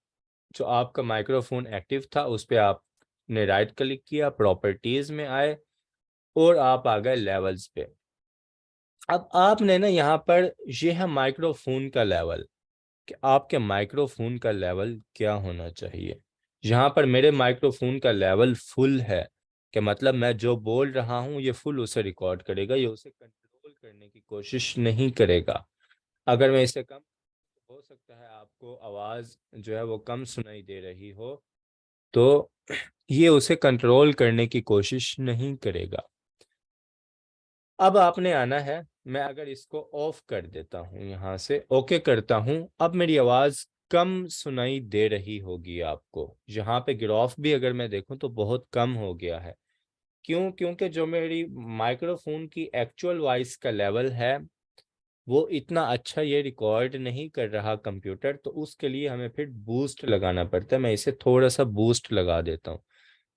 जो आपका माइक्रोफोन एक्टिव था उस पर आपने राइट क्लिक किया, प्रॉपर्टीज़ में आए और आप आ गए लेवल्स पे। अब आपने ना यहाँ पर, ये है माइक्रोफोन का लेवल, कि आपके माइक्रोफोन का लेवल क्या होना चाहिए। यहाँ पर मेरे माइक्रोफोन का लेवल फुल है, कि मतलब मैं जो बोल रहा हूँ ये फुल उसे रिकॉर्ड करेगा, ये उसे कंट्रोल करने की कोशिश नहीं करेगा। अगर मैं इसे कम, हो सकता है आपको आवाज़ जो है वो कम सुनाई दे रही हो, तो ये उसे कंट्रोल करने की कोशिश नहीं करेगा। अब आपने आना है, मैं अगर इसको ऑफ कर देता हूँ, यहाँ से ओके करता हूँ, अब मेरी आवाज़ कम सुनाई दे रही होगी आपको। यहाँ पे गिरॉफ भी अगर मैं देखूँ तो बहुत कम हो गया है। क्यों? क्योंकि जो मेरी माइक्रोफोन की एक्चुअल वॉइस का लेवल है वो इतना अच्छा ये रिकॉर्ड नहीं कर रहा कंप्यूटर, तो उसके लिए हमें फिर बूस्ट लगाना पड़ता है। मैं इसे थोड़ा सा बूस्ट लगा देता हूँ।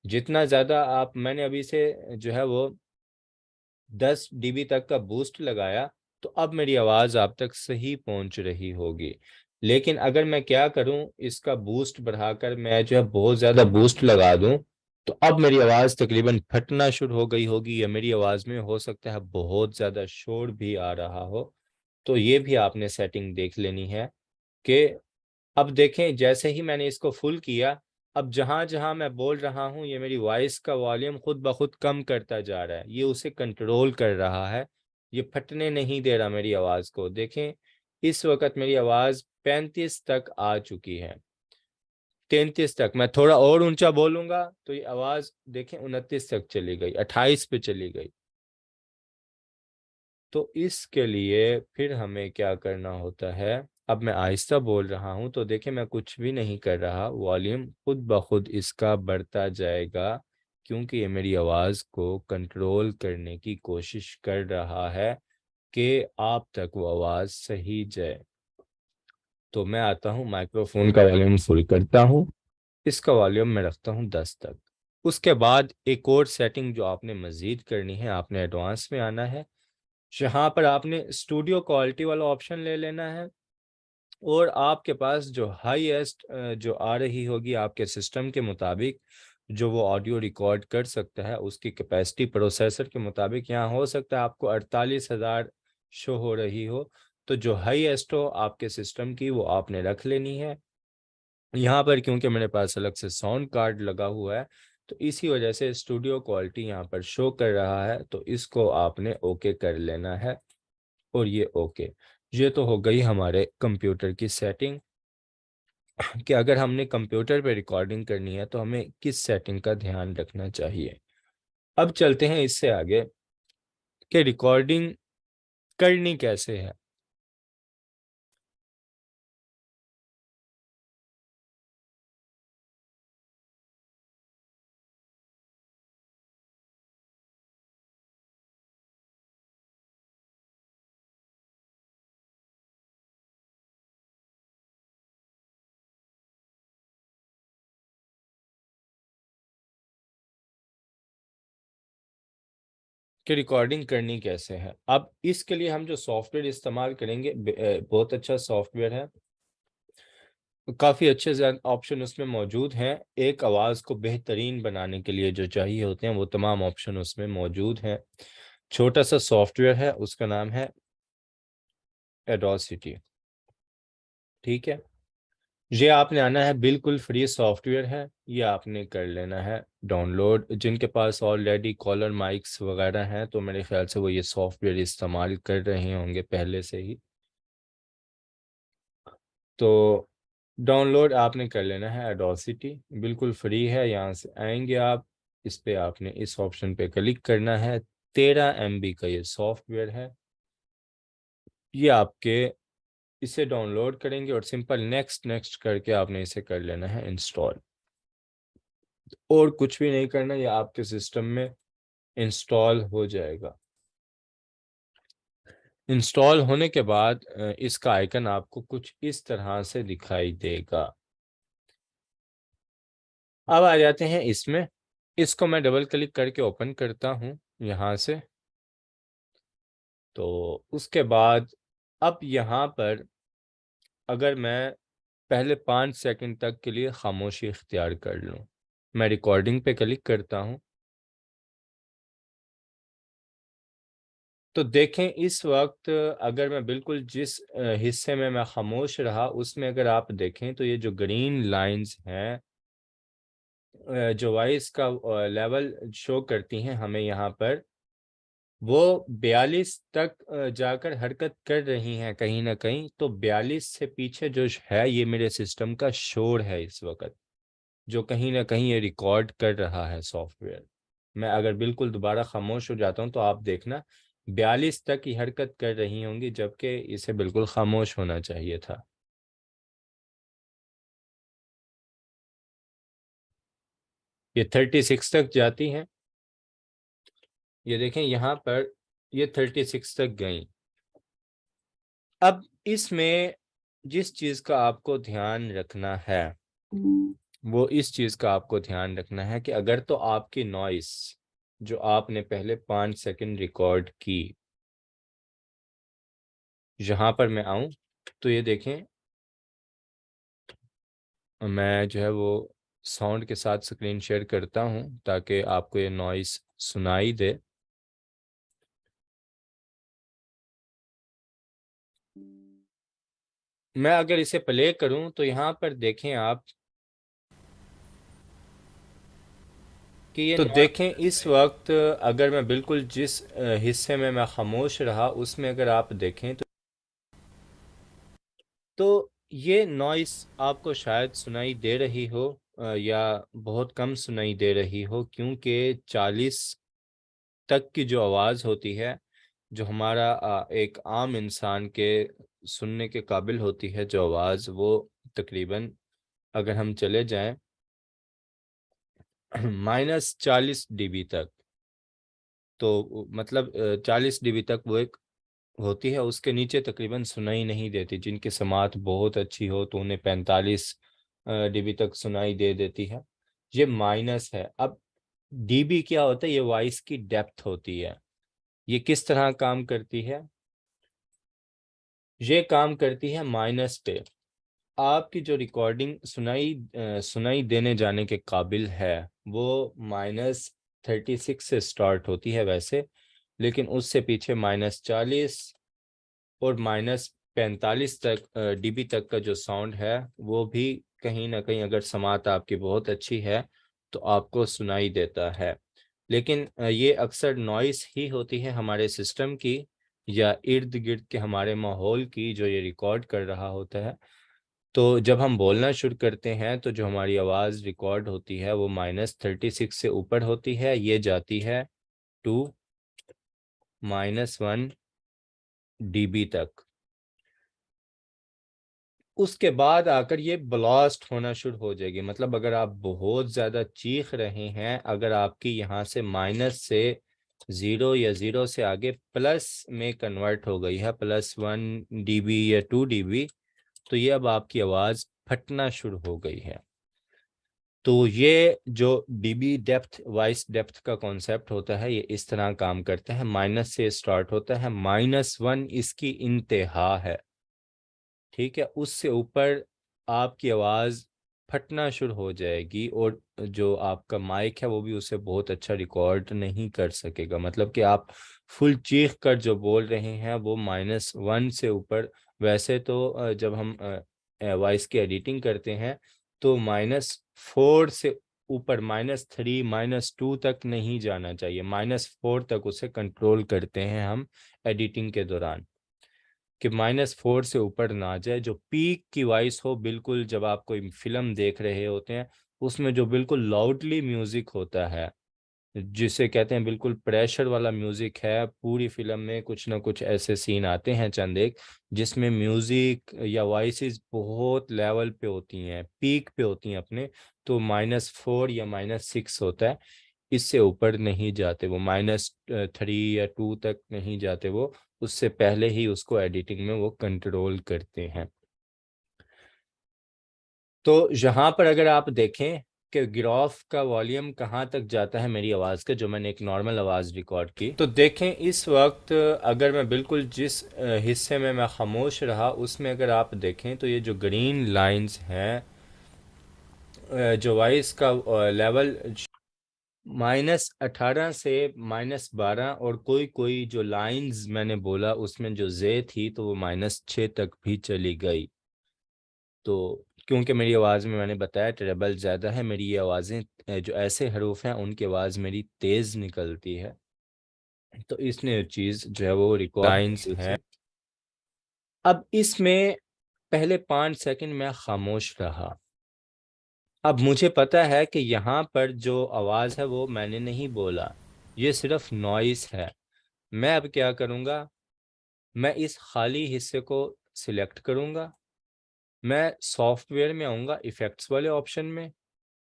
जितना ज़्यादा आप, मैंने अभी से जो है वो 10 dB तक का बूस्ट लगाया, तो अब मेरी आवाज़ आप तक सही पहुंच रही होगी। लेकिन अगर मैं क्या करूं, इसका बूस्ट बढ़ाकर मैं जो है बहुत ज़्यादा बूस्ट लगा दूं, तो अब मेरी आवाज़ तकरीबन फटना शुरू हो गई होगी, या मेरी आवाज़ में हो सकता है बहुत ज़्यादा शोर भी आ रहा हो। तो ये भी आपने सेटिंग देख लेनी है कि, अब देखें जैसे ही मैंने इसको फुल किया, अब जहां जहां मैं बोल रहा हूं ये मेरी वॉइस का वॉल्यूम खुद ब खुद कम करता जा रहा है, ये उसे कंट्रोल कर रहा है, ये फटने नहीं दे रहा मेरी आवाज़ को। देखें इस वक्त मेरी आवाज़ 35 तक आ चुकी है, 33 तक। मैं थोड़ा और ऊंचा बोलूंगा तो ये आवाज़ देखें 29 तक चली गई, 28 पे चली गई। तो इसके लिए फिर हमें क्या करना होता है, अब मैं आहिस्ता बोल रहा हूं तो देखें मैं कुछ भी नहीं कर रहा, वॉल्यूम खुद ब खुद इसका बढ़ता जाएगा, क्योंकि ये मेरी आवाज़ को कंट्रोल करने की कोशिश कर रहा है कि आप तक वो आवाज़ सही जाए। तो मैं आता हूँ, माइक्रोफोन का वॉल्यूम फुल करता हूँ, इसका वॉल्यूम मैं रखता हूँ 10 तक। उसके बाद एक और सेटिंग जो आपने मज़ीद करनी है, आपने एडवांस में आना है, जहाँ पर आपने स्टूडियो क्वालिटी वाला ऑप्शन ले लेना है, और आपके पास जो हाईएस्ट जो आ रही होगी आपके सिस्टम के मुताबिक, जो वो ऑडियो रिकॉर्ड कर सकता है उसकी कैपेसिटी प्रोसेसर के मुताबिक, यहाँ हो सकता है आपको 48,000 शो हो रही हो, तो जो हाईएस्ट हो आपके सिस्टम की वो आपने रख लेनी है। यहाँ पर क्योंकि मेरे पास अलग से साउंड कार्ड लगा हुआ है तो इसी वजह से स्टूडियो क्वालिटी यहाँ पर शो कर रहा है, तो इसको आपने ओके कर लेना है। और ये ओके, ये तो हो गई हमारे कंप्यूटर की सेटिंग, कि अगर हमने कंप्यूटर पे रिकॉर्डिंग करनी है तो हमें किस सेटिंग का ध्यान रखना चाहिए। अब चलते हैं इससे आगे कि रिकॉर्डिंग करनी कैसे है। कि रिकॉर्डिंग करनी कैसे है, अब इसके लिए हम जो सॉफ्टवेयर इस्तेमाल करेंगे, बहुत अच्छा सॉफ्टवेयर है, काफ़ी अच्छे ऑप्शन उसमें मौजूद हैं। एक आवाज़ को बेहतरीन बनाने के लिए जो चाहिए होते हैं वो तमाम ऑप्शन उसमें मौजूद हैं। छोटा सा सॉफ्टवेयर है, उसका नाम है एडोसिटी। ठीक है, ये आपने आना है, बिल्कुल फ्री सॉफ्टवेयर है, ये आपने कर लेना है डाउनलोड। जिनके पास ऑलरेडी कॉलर माइक्स वगैरह हैं तो मेरे ख्याल से वो ये सॉफ्टवेयर इस्तेमाल कर रहे होंगे पहले से ही। तो डाउनलोड आपने कर लेना है एडोसिटी, बिल्कुल फ्री है। यहाँ से आएंगे आप, इस पे आपने इस ऑप्शन पे क्लिक करना है। 13 MB का ये सॉफ्टवेयर है। ये आपके इसे डाउनलोड करेंगे और सिंपल नेक्स्ट नेक्स्ट करके आपने इसे कर लेना है इंस्टॉल, और कुछ भी नहीं करना, ये आपके सिस्टम में इंस्टॉल हो जाएगा। इंस्टॉल होने के बाद इसका आइकन आपको कुछ इस तरह से दिखाई देगा। अब आ जाते हैं इसमें, इसको मैं डबल क्लिक करके ओपन करता हूँ यहाँ से। तो उसके बाद अब यहाँ पर अगर मैं पहले 5 सेकंड तक के लिए खामोशी इख्तियार कर लूँ, मैं रिकॉर्डिंग पे क्लिक करता हूँ, तो देखें इस वक्त अगर मैं बिल्कुल जिस हिस्से में मैं खामोश रहा उसमें अगर आप देखें तो ये जो ग्रीन लाइंस हैं जो वॉइस का लेवल शो करती हैं हमें यहाँ पर, वो 42 तक जाकर हरकत कर रही हैं कहीं ना कहीं। तो 42 से पीछे जो है ये मेरे सिस्टम का शोर है इस वक्त, जो कहीं ना कहीं ये रिकॉर्ड कर रहा है सॉफ्टवेयर। मैं अगर बिल्कुल दोबारा खामोश हो जाता हूँ तो आप देखना 42 तक ही हरकत कर रही होंगी, जबकि इसे बिल्कुल खामोश होना चाहिए था। ये 36 तक जाती हैं, ये देखें यहाँ पर ये 36 तक गई। अब इसमें जिस चीज़ का आपको ध्यान रखना है वो इस चीज़ का आपको ध्यान रखना है कि अगर तो आपकी नॉइस जो आपने पहले 5 सेकंड रिकॉर्ड की, यहाँ पर मैं आऊँ तो ये देखें मैं जो है वो साउंड के साथ स्क्रीन शेयर करता हूँ ताकि आपको ये नॉइस सुनाई दे। मैं अगर इसे प्ले करूँ तो यहाँ पर देखें आप कि ये तो देखें इस वक्त अगर मैं बिल्कुल जिस हिस्से में मैं खामोश रहा उसमें अगर आप देखें तो ये नॉइस आपको शायद सुनाई दे रही हो या बहुत कम सुनाई दे रही हो, क्योंकि 40 तक की जो आवाज़ होती है, जो हमारा एक आम इंसान के सुनने के काबिल होती है जो आवाज़, वो तकरीबन अगर हम चले जाएं -40 dB तक, तो मतलब 40 dB तक वो एक होती है, उसके नीचे तकरीबन सुनाई नहीं देती। जिनकी समात बहुत अच्छी हो तो उन्हें 45 dB तक सुनाई दे देती है। ये माइनस है। अब डीबी क्या होता है? ये वॉइस की डेप्थ होती है। ये किस तरह काम करती है? ये काम करती है माइनस पे। आपकी जो रिकॉर्डिंग सुनाई देने जाने के काबिल है वो -36 से स्टार्ट होती है वैसे, लेकिन उससे पीछे -40 और -45 तक डीबी तक का जो साउंड है वो भी कहीं ना कहीं अगर समात आपकी बहुत अच्छी है तो आपको सुनाई देता है। लेकिन ये अक्सर नॉइस ही होती है हमारे सिस्टम की या इर्द गिर्द के हमारे माहौल की जो ये रिकॉर्ड कर रहा होता है। तो जब हम बोलना शुरू करते हैं तो जो हमारी आवाज़ रिकॉर्ड होती है वो -36 से ऊपर होती है, ये जाती है टू -1 dB तक। उसके बाद आकर ये ब्लास्ट होना शुरू हो जाएगी। मतलब अगर आप बहुत ज़्यादा चीख रहे हैं, अगर आपकी यहाँ से माइनस से 0 या 0 से आगे प्लस में कन्वर्ट हो गई है, +1 dB या 2 dB, तो ये अब आपकी आवाज़ फटना शुरू हो गई है। तो ये जो डीबी डेप्थ, वॉइस डेप्थ का कॉन्सेप्ट होता है, ये इस तरह काम करता है। माइनस से स्टार्ट होता है, -1 इसकी इंतहा है, ठीक है। उससे ऊपर आपकी आवाज़ फटना शुरू हो जाएगी और जो आपका माइक है वो भी उसे बहुत अच्छा रिकॉर्ड नहीं कर सकेगा। मतलब कि आप फुल चीख कर जो बोल रहे हैं वो -1 से ऊपर। वैसे तो जब हम वॉइस की एडिटिंग करते हैं तो -4 से ऊपर, -3 -2 तक नहीं जाना चाहिए, -4 तक उसे कंट्रोल करते हैं हम एडिटिंग के दौरान, कि -4 से ऊपर ना जाए। जो पीक की वॉइस हो, बिल्कुल जब आप कोई फिल्म देख रहे होते हैं उसमें जो बिल्कुल लाउडली म्यूजिक होता है, जिसे कहते हैं बिल्कुल प्रेशर वाला म्यूजिक है। पूरी फिल्म में कुछ ना कुछ ऐसे सीन आते हैं चंद एक, जिसमें म्यूजिक या वॉइसेस बहुत लेवल पे होती हैं, पीक पे होती हैं अपने। तो -4 या -6 होता है, इससे ऊपर नहीं जाते वो, -3 या 2 तक नहीं जाते वो। उससे पहले ही उसको एडिटिंग में वो कंट्रोल करते हैं। तो यहाँ पर अगर आप देखें कि गिराफ का वॉल्यूम कहाँ तक जाता है मेरी आवाज़ का, जो मैंने एक नॉर्मल आवाज़ रिकॉर्ड की, तो देखें इस वक्त अगर मैं बिल्कुल जिस हिस्से में मैं खामोश रहा उसमें अगर आप देखें तो ये जो ग्रीन लाइंस हैं, जो वॉइस का लेवल -18 से -12, और कोई कोई जो लाइंस मैंने बोला उसमें जो जे थी तो वो -6 तक भी चली गई। तो क्योंकि मेरी आवाज़ में मैंने बताया ट्रेबल ज़्यादा है, मेरी ये आवाज़ें जो ऐसे हरूफ हैं उनकी आवाज़ मेरी तेज़ निकलती है, तो इसने चीज़ जो है वो रिकॉर्ड्स है। अब इसमें पहले 5 सेकंड मैं खामोश रहा। अब मुझे पता है कि यहाँ पर जो आवाज़ है वो मैंने नहीं बोला, ये सिर्फ नॉइस है। मैं अब क्या करूँगा, मैं इस खाली हिस्से को सिलेक्ट करूँगा, मैं सॉफ्टवेयर में आऊँगा इफ़ेक्ट्स वाले ऑप्शन में,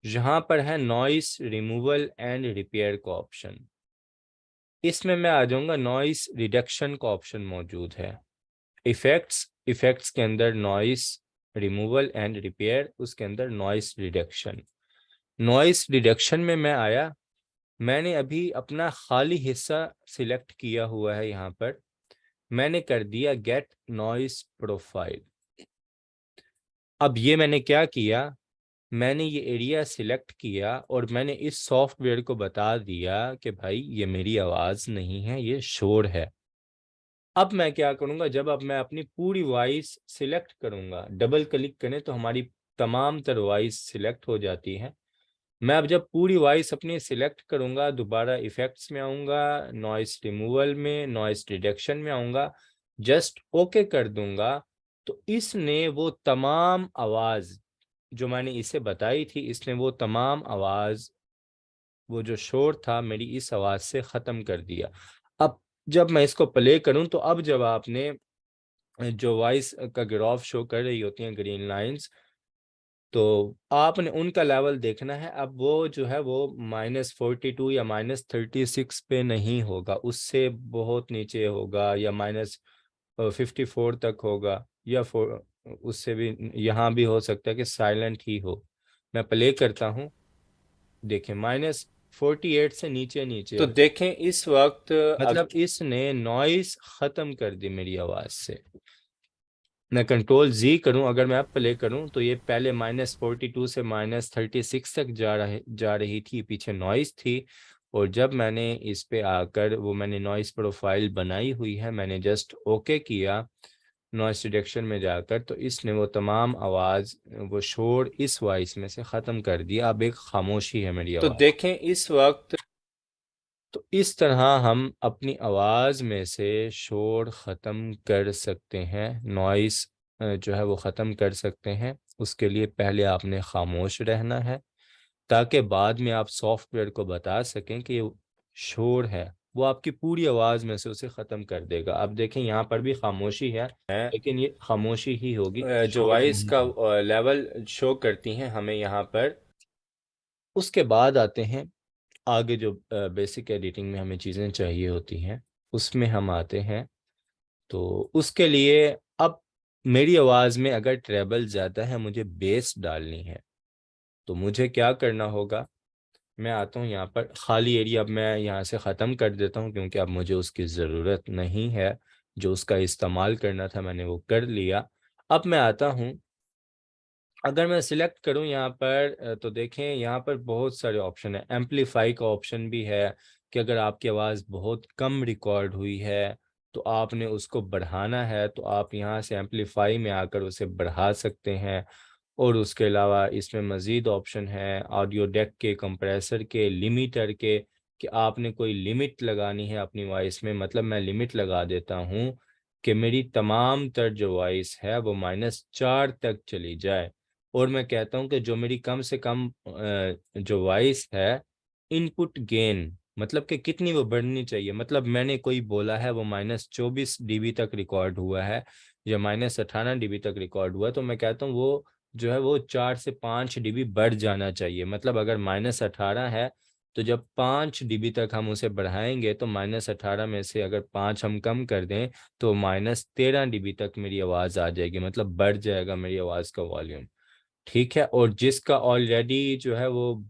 यहाँ पर है नॉइस रिमूवल एंड रिपेयर का ऑप्शन, इसमें मैं आ जाऊँगा, नॉइस रिडक्शन का ऑप्शन मौजूद है। इफ़ेक्ट्स के अंदर नॉइस रिमूवल एंड रिपेयर, उसके अंदर नॉइस रिडक्शन। नॉइस रिडक्शन में मैं आया, मैंने अभी अपना खाली हिस्सा सिलेक्ट किया हुआ है, यहाँ पर मैंने कर दिया गेट नॉइस प्रोफाइल। अब ये मैंने क्या किया, मैंने ये एरिया सिलेक्ट किया और मैंने इस सॉफ्टवेयर को बता दिया कि भाई ये मेरी आवाज़ नहीं है, ये शोर है। अब मैं क्या करूँगा, जब अब मैं अपनी पूरी वॉइस सिलेक्ट करूँगा, डबल क्लिक करें तो हमारी तमाम तर वॉइस सिलेक्ट हो जाती है। मैं अब जब पूरी वॉइस अपनी सिलेक्ट करूँगा, दोबारा इफ़ेक्ट्स में आऊँगा, नॉइस रिमूवल में, नॉइस रिडक्शन में आऊँगा, जस्ट ओके कर दूँगा, तो इसने वो तमाम आवाज़ जो मैंने इसे बताई थी, इसने वो तमाम आवाज़, वो जो शोर था मेरी इस आवाज़ से ख़त्म कर दिया। अब जब मैं इसको प्ले करूं तो अब जब आपने जो वॉइस का ग्राफ शो कर रही होती हैं ग्रीन लाइंस, तो आपने उनका लेवल देखना है। अब वो जो है वो -42 या -36 पे नहीं होगा, उससे बहुत नीचे होगा, या -54 तक होगा, या उससे भी, यहाँ भी हो सकता है कि साइलेंट ही हो। मैं प्ले करता हूँ, देखें -48 से नीचे नीचे तो देखें इस वक्त मतलब इसने नॉइस ख़त्म कर दी मेरी आवाज़ से। मैं कंट्रोल Z करूं, अगर मैं अब प्ले करूं तो ये पहले -42 से -36 तक जा रही थी, पीछे नॉइस थी। और जब मैंने इस पे आकर वो मैंने नॉइस प्रोफाइल बनाई हुई है, मैंने जस्ट ओके किया नॉइस रिडक्शन में जाकर, तो इसने वो तमाम आवाज़, वो शोर इस वॉइस में से ख़त्म कर दिया। अब एक खामोशी है मेरी तो आवाज़। देखें इस वक्त, तो इस तरह हम अपनी आवाज़ में से शोर ख़त्म कर सकते हैं, नॉइस जो है वो ख़त्म कर सकते हैं। उसके लिए पहले आपने खामोश रहना है, ताकि बाद में आप सॉफ्टवेयर को बता सकें कि ये शोर है, वो आपकी पूरी आवाज़ में से उसे ख़त्म कर देगा। अब देखें यहाँ पर भी खामोशी है, लेकिन ये खामोशी ही होगी, जो शोर वॉइस नहीं का है। लेवल शो करती हैं हमें यहाँ पर। उसके बाद आते हैं आगे, जो बेसिक एडिटिंग में हमें चीज़ें चाहिए होती हैं, उसमें हम आते हैं। तो उसके लिए अब मेरी आवाज़ में अगर ट्रेबल ज़्यादा है, मुझे बेस डालनी है, तो मुझे क्या करना होगा, मैं आता हूँ यहाँ पर खाली एरिया, अब मैं यहाँ से ख़त्म कर देता हूँ क्योंकि अब मुझे उसकी ज़रूरत नहीं है। जो उसका इस्तेमाल करना था मैंने वो कर लिया। अब मैं आता हूँ, अगर मैं सिलेक्ट करूं यहाँ पर तो देखें यहाँ पर बहुत सारे ऑप्शन है। एम्पलीफाई का ऑप्शन भी है कि अगर आपकी आवाज़ बहुत कम रिकॉर्ड हुई है तो आपने उसको बढ़ाना है, तो आप यहाँ से एम्पलीफाई में आकर उसे बढ़ा सकते हैं। और उसके अलावा इसमें मज़ीद ऑप्शन है ऑडियो डेक के, कंप्रेसर के, लिमिटर के, कि आपने कोई लिमिट लगानी है अपनी वॉइस में। मतलब मैं लिमिट लगा देता हूँ कि मेरी तमाम तर जो वॉइस है वो -4 तक चली जाए। और मैं कहता हूं कि जो मेरी कम से कम जो वॉइस है, इनपुट गेन मतलब कि कितनी वो बढ़नी चाहिए। मतलब मैंने कोई बोला है वो -24 dB तक रिकॉर्ड हुआ है या -18 dB तक रिकॉर्ड हुआ है, तो मैं कहता हूँ वो जो है वो 4 से 5 dB बढ़ जाना चाहिए। मतलब अगर -18 है तो जब 5 dB तक हम उसे बढ़ाएंगे तो -18 में से अगर 5 हम कम कर दें तो -13 dB तक मेरी आवाज़ आ जाएगी, मतलब बढ़ जाएगा मेरी आवाज़ का वॉल्यूम। ठीक है। और जिसका ऑलरेडी जो है वो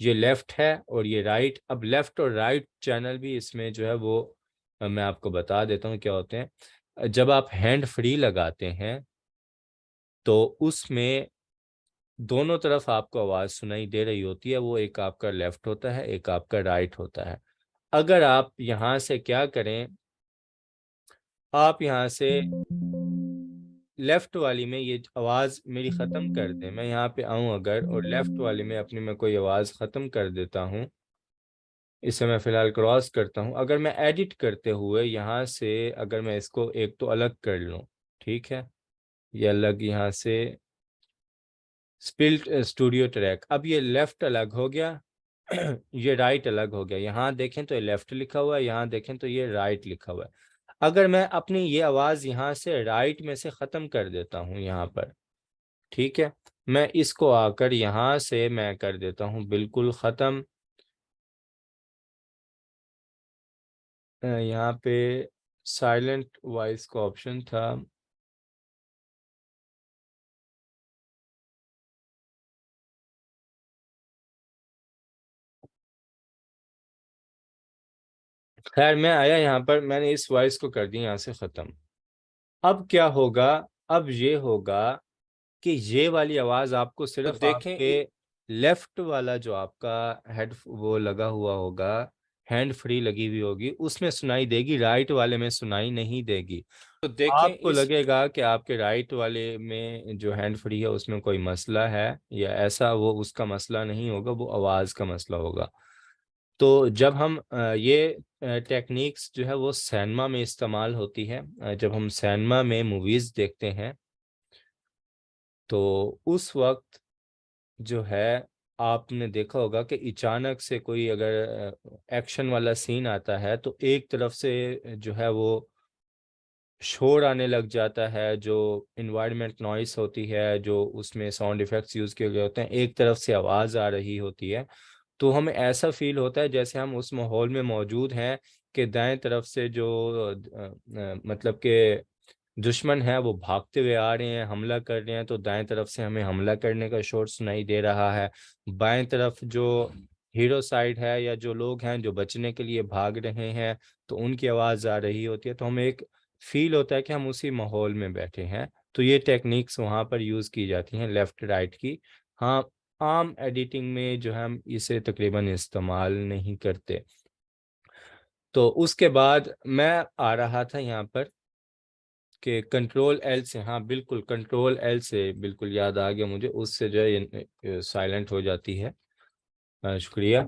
ये लेफ्ट है और ये राइट, अब लेफ्ट और राइट चैनल भी इसमें जो है वो मैं आपको बता देता हूँ क्या होते हैं। जब आप हैंड फ्री लगाते हैं तो उसमें दोनों तरफ आपको आवाज़ सुनाई दे रही होती है, वो एक आपका लेफ्ट होता है एक आपका राइट होता है। अगर आप यहाँ से क्या करें, आप यहाँ से लेफ्ट वाली में ये आवाज़ मेरी ख़त्म कर दें, मैं यहाँ पे आऊँ अगर और लेफ्ट वाली में अपनी मैं कोई आवाज़ ख़त्म कर देता हूँ, इसे मैं फ़िलहाल क्रॉस करता हूँ। अगर मैं एडिट करते हुए यहाँ से अगर मैं इसको एक तो अलग कर लूँ, ठीक है, ये अलग यहाँ से स्पिल्ट स्टूडियो ट्रैक, अब ये लेफ्ट अलग हो गया ये राइट अलग हो गया। यहाँ देखें तो ये लेफ्ट लिखा हुआ है, यहाँ देखें तो ये राइट लिखा हुआ है। अगर मैं अपनी ये आवाज़ यहाँ से राइट में से ख़त्म कर देता हूँ यहाँ पर, ठीक है, मैं इसको आकर यहाँ से मैं कर देता हूँ बिल्कुल ख़त्म। यहाँ पे साइलेंट वॉइस का ऑप्शन था, खैर मैं आया यहाँ पर, मैंने इस वॉइस को कर दिया यहाँ से ख़त्म। अब क्या होगा, अब ये होगा कि ये वाली आवाज़ आपको तो सिर्फ देखें आपके लेफ्ट वाला जो आपका हेड वो लगा हुआ होगा, हैंड फ्री लगी हुई होगी उसमें सुनाई देगी, राइट वाले में सुनाई नहीं देगी। तो देखें आपको इस लगेगा कि आपके राइट वाले में जो हैंड फ्री है उसमें कोई मसला है या ऐसा, वो उसका मसला नहीं होगा, वो आवाज़ का मसला होगा। तो जब हम ये टेक्निक्स जो है वो सिनेमा में इस्तेमाल होती है। जब हम सिनेमा में मूवीज़ देखते हैं तो उस वक्त जो है आपने देखा होगा कि अचानक से कोई अगर एक्शन वाला सीन आता है तो एक तरफ से जो है वो शोर आने लग जाता है, जो इन्वायरमेंट नॉइस होती है, जो उसमें साउंड इफेक्ट्स यूज़ किए गए होते हैं, एक तरफ से आवाज़ आ रही होती है। तो हमें ऐसा फील होता है जैसे हम उस माहौल में मौजूद हैं कि दाएं तरफ से जो मतलब कि दुश्मन है वो भागते हुए आ रहे हैं, हमला कर रहे हैं, तो दाएं तरफ से हमें हमला करने का शोर सुनाई दे रहा है। बाएं तरफ जो हीरो साइड है या जो लोग हैं जो बचने के लिए भाग रहे हैं तो उनकी आवाज़ आ रही होती है, तो हमें एक फील होता है कि हम उसी माहौल में बैठे हैं। तो ये टेक्निक्स वहाँ पर यूज़ की जाती हैं लेफ़्ट राइट की। हाँ, आम एडिटिंग में जो है हम इसे तकरीबन इस्तेमाल नहीं करते। तो उसके बाद मैं आ रहा था यहाँ पर कि कंट्रोल एल से, हाँ बिल्कुल कंट्रोल एल से, बिल्कुल याद आ गया मुझे, उससे जो है साइलेंट हो जाती है। शुक्रिया।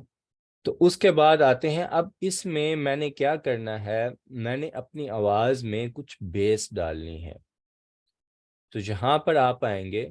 तो उसके बाद आते हैं, अब इसमें मैंने क्या करना है, मैंने अपनी आवाज़ में कुछ बेस डालनी है। तो यहाँ पर आप आएंगे,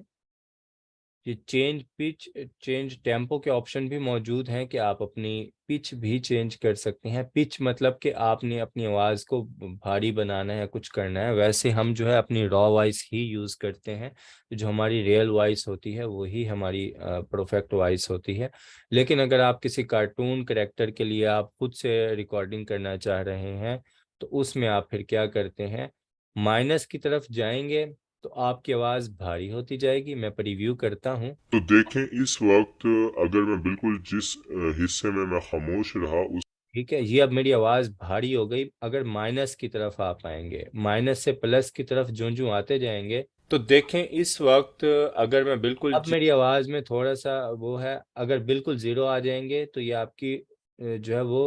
ये चेंज पिच चेंज टेम्पो के ऑप्शन भी मौजूद हैं कि आप अपनी पिच भी चेंज कर सकते हैं। पिच मतलब कि आपने अपनी आवाज़ को भारी बनाना है, कुछ करना है। वैसे हम जो है अपनी रॉ वॉइस ही यूज़ करते हैं, जो हमारी रियल वॉइस होती है वही हमारी परफेक्ट वॉइस होती है। लेकिन अगर आप किसी कार्टून करेक्टर के लिए आप खुद से रिकॉर्डिंग करना चाह रहे हैं तो उसमें आप फिर क्या करते हैं, माइनस की तरफ जाएंगे तो आपकी आवाज़ भारी होती जाएगी। मैं प्रीव्यू करता हूँ। तो देखें इस वक्त अगर मैं बिल्कुल जिस हिस्से में मैं खामोश रहा उस ठीक है, ये अब मेरी आवाज़ भारी हो गई। अगर माइनस की तरफ आप आएंगे, माइनस से प्लस की तरफ जो जो आते जाएंगे, तो देखें इस वक्त अगर मैं बिल्कुल अब मेरी आवाज़ में थोड़ा सा वो है। अगर बिल्कुल ज़ीरो आ जाएंगे तो ये आपकी जो है वो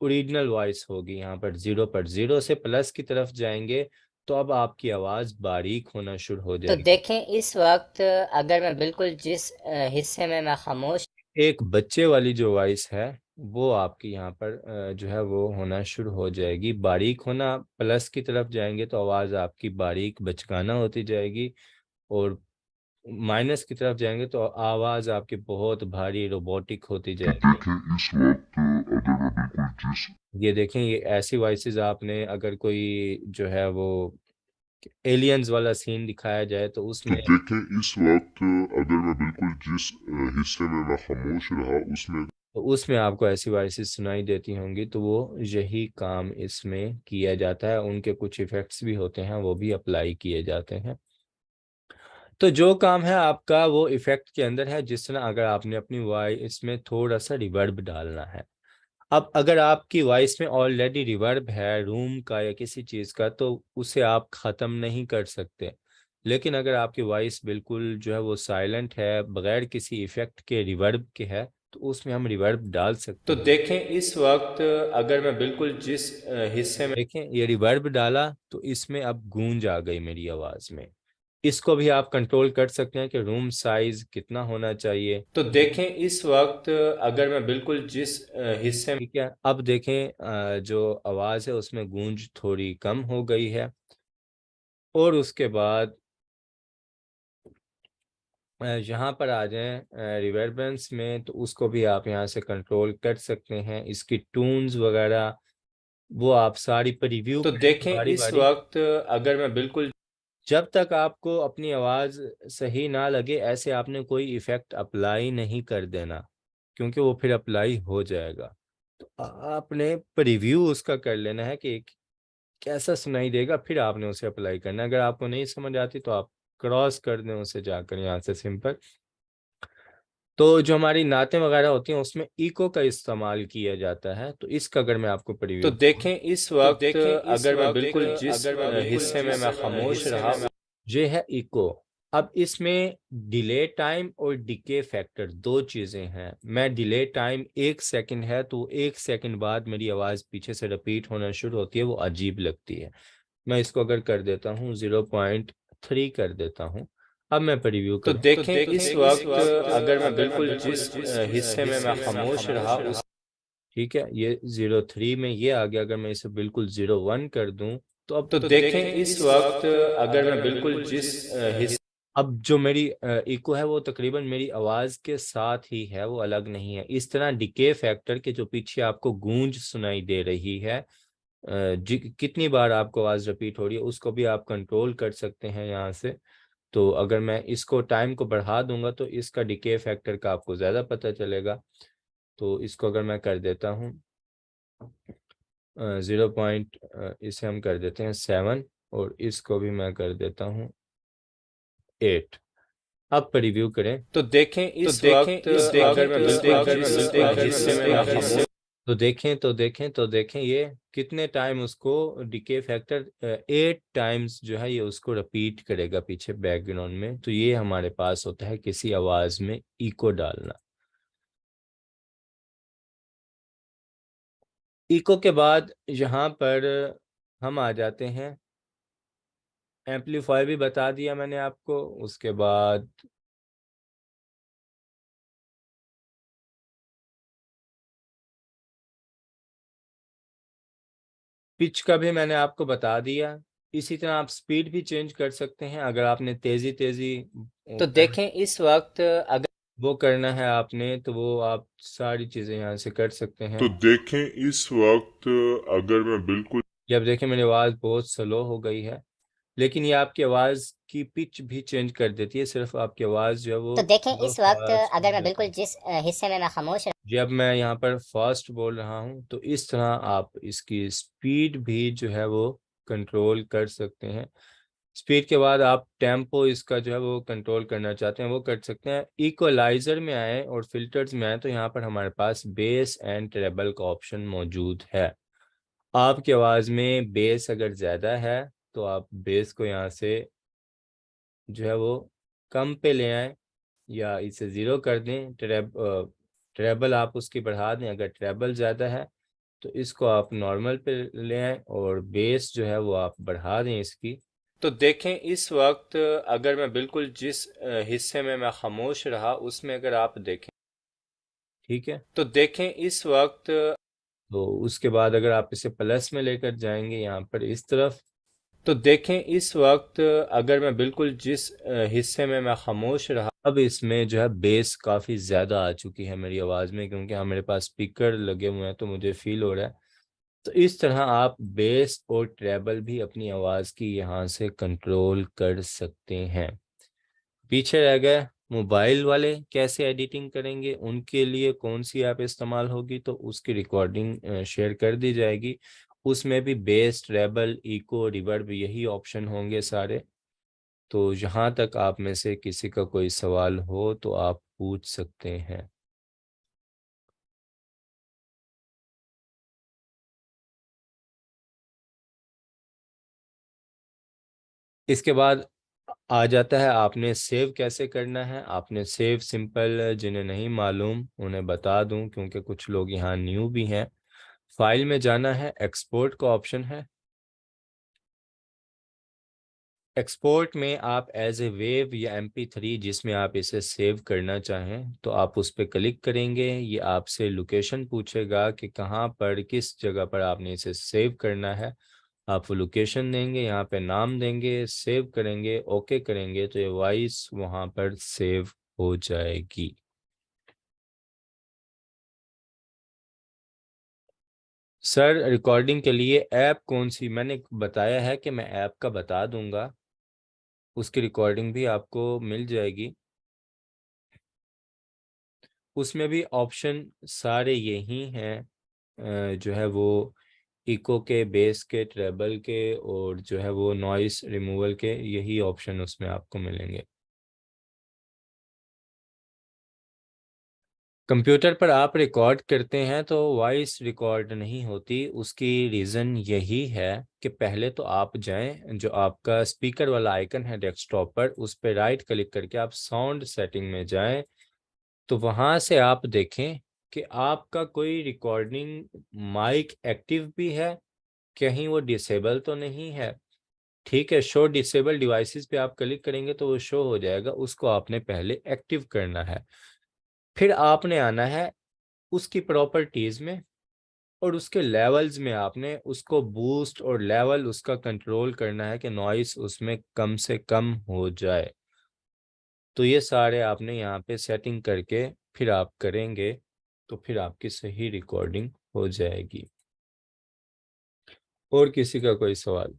ओरिजिनल वॉइस होगी। यहाँ पर ज़ीरो पर, ज़ीरो से प्लस की तरफ जाएंगे तो अब आपकी आवाज़ बारीक होना शुरू हो तो जाएगी। देखें इस वक्त अगर मैं बिल्कुल जिस हिस्से में मैं खामोश एक बच्चे वाली जो वॉइस है वो आपकी यहाँ पर जो है वो होना शुरू हो जाएगी, बारीक होना। प्लस की तरफ जाएंगे तो आवाज़ आपकी बारीक बचकाना होती जाएगी और माइनस की तरफ जाएंगे तो आवाज़ आपकी बहुत भारी रोबोटिक होती तो जाएगी। देखें इस वक्त अगर मैं बिल्कुल जिस ये देखें, ये ऐसी वॉइसेस आपने अगर कोई जो है वो एलियंस वाला सीन दिखाया जाए तो तो उसमें देखें इस वक्त अगर मैं बिल्कुल जिस हिस्से में मैं खामोश रहा उसमें आपको ऐसी वॉइसेस सुनाई देती होंगी, तो वो यही काम इसमें किया जाता है। उनके कुछ इफेक्ट्स भी होते हैं, वो भी अप्लाई किए जाते हैं। तो जो काम है आपका वो इफेक्ट के अंदर है। जिस तरह अगर आपने अपनी वॉइस में थोड़ा सा रिवर्ब डालना है, अब अगर आपकी वॉइस में ऑलरेडी रिवर्ब है रूम का या किसी चीज़ का, तो उसे आप ख़त्म नहीं कर सकते। लेकिन अगर आपकी वॉइस बिल्कुल जो है वो साइलेंट है, बगैर किसी इफेक्ट के रिवर्ब के है, तो उसमें हम रिवर्ब डाल सकते तो हैं। देखें इस वक्त अगर मैं बिल्कुल जिस हिस्से में देखें, ये रिवर्ब डाला तो इसमें अब गूंज आ गई मेरी आवाज़ में। इसको भी आप कंट्रोल कर सकते हैं कि रूम साइज कितना होना चाहिए। तो देखें इस वक्त अगर मैं बिल्कुल जिस हिस्से में ठीक है, अब देखें जो आवाज़ है उसमें गूंज थोड़ी कम हो गई है। और उसके बाद यहाँ पर आ जाएं रिवर्बेंस में, तो उसको भी आप यहाँ से कंट्रोल कर सकते हैं। इसकी टून्स वगैरह वो आप सारी पर रिव्यू तो करें देखें बारी इस बारी। वक्त अगर मैं बिल्कुल जब तक आपको अपनी आवाज़ सही ना लगे, ऐसे आपने कोई इफ़ेक्ट अप्लाई नहीं कर देना, क्योंकि वो फिर अप्लाई हो जाएगा। तो आपने प्रीव्यू उसका कर लेना है कि कैसा सुनाई देगा, फिर आपने उसे अप्लाई करना है। अगर आपको नहीं समझ आती तो आप क्रॉस कर दें उसे जाकर यहाँ से सिंपल। तो जो हमारी नातें वगैरह होती हैं उसमें इको का इस्तेमाल किया जाता है, तो इसका अगर मैं आपको तो प्रीव्यू, देखें इस वक्त अगर मैं बिल्कुल जिस हिस्से में मैं खामोश रहा ये है इको। अब इसमें डिले टाइम और डिके फैक्टर दो चीज़ें हैं। मैं डिले टाइम 1 सेकंड है, तो 1 सेकंड बाद मेरी आवाज़ पीछे से रिपीट होना शुरू होती है, वो अजीब लगती है। मैं इसको अगर कर देता हूँ 0.3 कर देता हूँ। अब मैं प्रीव्यू तो करूँ, देखें इस वक्त अगर मैं बिल्कुल जिस हिस्से में मैं खामोश रहा उस ठीक है, ये 0.3 में ये आ गया। अगर मैं इसे बिल्कुल 0.1 कर दूं तो अब तो देखें इस वक्त अगर मैं बिल्कुल जिस हिस्से अब जो मेरी इको है वो तकरीबन मेरी आवाज के साथ ही है, वो अलग नहीं है। इस तरह डिके फैक्टर के जो पीछे आपको गूंज सुनाई दे रही है, कितनी बार आपको आवाज रिपीट हो रही है, उसको भी आप कंट्रोल कर सकते हैं यहाँ से। तो अगर मैं इसको टाइम को बढ़ा दूंगा तो इसका डिके फैक्टर का आपको ज़्यादा पता चलेगा। तो इसको अगर मैं कर देता हूँ 0. इसे हम कर देते हैं 7, और इसको भी मैं कर देता हूँ 8। अब रिव्यू करें, तो देखें इस वक्त अगर मैं बिल्कुल जिस हिस्से में मैं खामोश तो देखें ये कितने टाइम उसको डिके फैक्टर 8 टाइम्स जो है ये उसको रिपीट करेगा पीछे बैकग्राउंड में। तो ये हमारे पास होता है किसी आवाज में इको डालना। इको के बाद यहाँ पर हम आ जाते हैं, एम्पलीफायर भी बता दिया मैंने आपको। उसके बाद पिच का भी मैंने आपको बता दिया। इसी तरह आप स्पीड भी चेंज कर सकते हैं। अगर आपने तेजी तेजी तो देखें इस वक्त अगर वो करना है आपने, तो वो आप सारी चीजें यहाँ से कर सकते तो हैं। देखें इस वक्त अगर मैं बिल्कुल जब देखें मेरी आवाज़ बहुत स्लो हो गई है, लेकिन ये आपकी आवाज़ की पिच भी चेंज कर देती है। सिर्फ आपकी आवाज़ जो है वो तो देखें स्लो इस वक्त फास्ट हो अगर मैं जाती बिल्कुल है। जिस हिस्से में मैं खामोश जब मैं यहाँ पर फास्ट बोल रहा हूँ तो इस तरह आप इसकी स्पीड भी जो है वो कंट्रोल कर सकते हैं। स्पीड के बाद आप टेम्पो इसका जो है वो कंट्रोल करना चाहते हैं वो कर सकते हैं। इक्वलाइजर में आए और फिल्टर्स में आए तो यहाँ पर हमारे पास बेस एंड ट्रेबल का ऑप्शन मौजूद है। आपकी आवाज़ में बेस अगर ज़्यादा है तो आप बेस को यहाँ से जो है वो कम पे ले आएं या इसे ज़ीरो कर दें। ट्रेबल आप उसकी बढ़ा दें। अगर ट्रेबल ज़्यादा है तो इसको आप नॉर्मल पे ले आएं, और बेस जो है वो आप बढ़ा दें इसकी। तो देखें इस वक्त अगर मैं बिल्कुल जिस हिस्से में मैं खामोश रहा उसमें अगर आप देखें ठीक है, तो देखें इस वक्त तो उसके बाद अगर आप इसे प्लस में लेकर जाएंगे यहाँ पर इस तरफ, तो देखें इस वक्त अगर मैं बिल्कुल जिस हिस्से में मैं खामोश रहा, अब इसमें जो है बेस काफ़ी ज़्यादा आ चुकी है मेरी आवाज़ में, क्योंकि हाँ मेरे पास स्पीकर लगे हुए हैं तो मुझे फील हो रहा है। तो इस तरह आप बेस और ट्रेबल भी अपनी आवाज़ की यहाँ से कंट्रोल कर सकते हैं। पीछे रह गए मोबाइल वाले, कैसे एडिटिंग करेंगे, उनके लिए कौन सी ऐप इस्तेमाल होगी, तो उसकी रिकॉर्डिंग शेयर कर दी जाएगी। उसमें भी बेस, ट्रेबल, इको, रिवर्ब यही ऑप्शन होंगे सारे। तो यहाँ तक आप में से किसी का कोई सवाल हो तो आप पूछ सकते हैं। इसके बाद आ जाता है आपने सेव कैसे करना है। आपने सेव सिंपल, जिन्हें नहीं मालूम उन्हें बता दूं क्योंकि कुछ लोग यहाँ न्यू भी हैं। फाइल में जाना है, एक्सपोर्ट का ऑप्शन है। एक्सपोर्ट में आप एज ए वेव या MP3 जिसमें आप इसे सेव करना चाहें तो आप उस पर क्लिक करेंगे। ये आपसे लोकेशन पूछेगा कि कहाँ पर, किस जगह पर आपने इसे सेव करना है। आप वो लोकेशन देंगे, यहाँ पे नाम देंगे, सेव करेंगे, ओके करेंगे तो ये वॉइस वहाँ पर सेव हो जाएगी। सर रिकॉर्डिंग के लिए ऐप कौन सी, मैंने बताया है कि मैं ऐप का बता दूंगा, उसकी रिकॉर्डिंग भी आपको मिल जाएगी। उसमें भी ऑप्शन सारे यही हैं, जो है वो इको के, बेस के, ट्रेबल के और जो है वो नॉइस रिमूवल के, यही ऑप्शन उसमें आपको मिलेंगे। कंप्यूटर पर आप रिकॉर्ड करते हैं तो वॉइस रिकॉर्ड नहीं होती। उसकी रीज़न यही है कि पहले तो आप जाएं, जो आपका स्पीकर वाला आइकन है डेस्कटॉप पर, उस पर राइट क्लिक करके आप साउंड सेटिंग में जाएं। तो वहाँ से आप देखें कि आपका कोई रिकॉर्डिंग माइक एक्टिव भी है, कहीं वो डिसेबल तो नहीं है। ठीक है, शो डिसेबल डिवाइसेस पे आप क्लिक करेंगे तो वो शो हो जाएगा, उसको आपने पहले एक्टिव करना है। फिर आपने आना है उसकी प्रॉपर्टीज़ में और उसके लेवल्स में, आपने उसको बूस्ट और लेवल उसका कंट्रोल करना है कि नॉइस उसमें कम से कम हो जाए। तो ये सारे आपने यहाँ पे सेटिंग करके फिर आप करेंगे तो फिर आपकी सही रिकॉर्डिंग हो जाएगी। और किसी का कोई सवाल?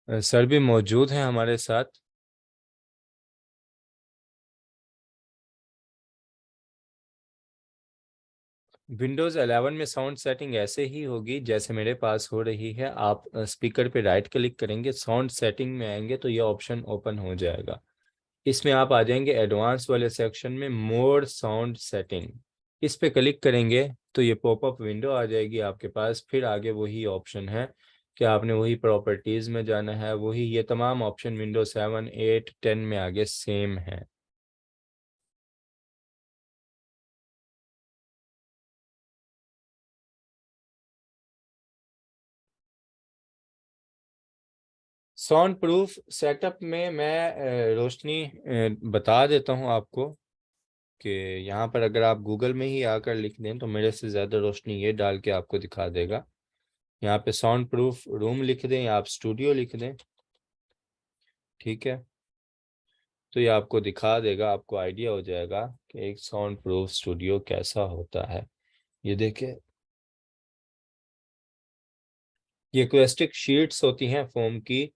सर भी मौजूद हैं हमारे साथ। विंडोज़ 11 में साउंड सेटिंग ऐसे ही होगी जैसे मेरे पास हो रही है। आप स्पीकर पे राइट क्लिक करेंगे, साउंड सेटिंग में आएंगे तो ये ऑप्शन ओपन हो जाएगा। इसमें आप आ जाएंगे एडवांस वाले सेक्शन में, मोर साउंड सेटिंग। इस पे क्लिक करेंगे तो ये पॉपअप विंडो आ जाएगी आपके पास। फिर आगे वही ऑप्शन है कि आपने वही प्रॉपर्टीज़ में जाना है, वही ये तमाम ऑप्शन विंडो 7, 8, 10 में आगे सेम है। साउंड प्रूफ सेटअप में मैं रोशनी बता देता हूँ आपको कि यहाँ पर अगर आप गूगल में ही आकर लिख दें तो मेरे से ज़्यादा रोशनी ये डाल के आपको दिखा देगा। यहाँ पे साउंड प्रूफ रूम लिख दें या आप स्टूडियो लिख दें, ठीक है, तो ये आपको दिखा देगा, आपको आइडिया हो जाएगा कि एक साउंड प्रूफ स्टूडियो कैसा होता है। ये देखिए, ये एक्वेस्टिक शीट्स होती हैं फोम की,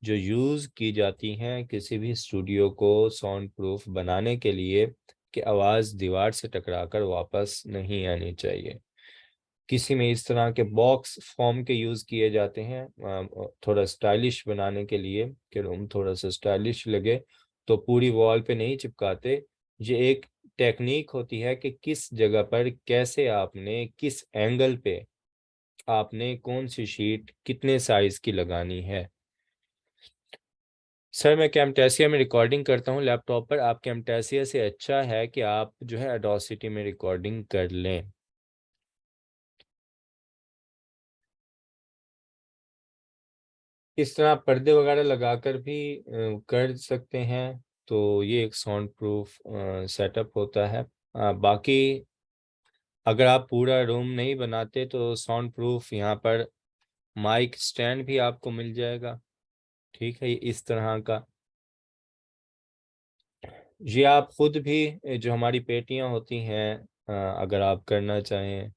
जो यूज़ की जाती हैं किसी भी स्टूडियो को साउंड प्रूफ बनाने के लिए कि आवाज़ दीवार से टकराकर वापस नहीं आनी चाहिए। किसी में इस तरह के बॉक्स फॉर्म के यूज़ किए जाते हैं थोड़ा स्टाइलिश बनाने के लिए, कि रूम थोड़ा सा स्टाइलिश लगे, तो पूरी वॉल पे नहीं चिपकाते। ये एक टेक्निक होती है कि किस जगह पर कैसे आपने, किस एंगल पे आपने कौन सी शीट कितने साइज की लगानी है। सर मैं कैमटेसिया में रिकॉर्डिंग करता हूँ लैपटॉप पर। आप कैमटेसिया से अच्छा है कि आप जो है एडोसिटी में रिकॉर्डिंग कर लें। इस तरह आप पर्दे वगैरह लगाकर भी कर सकते हैं। तो ये एक साउंड प्रूफ सेटअप होता है। बाकी अगर आप पूरा रूम नहीं बनाते तो साउंड प्रूफ यहाँ पर माइक स्टैंड भी आपको मिल जाएगा। ठीक है, ये इस तरह का। ये आप खुद भी जो हमारी पेटियां होती हैं, अगर आप करना चाहें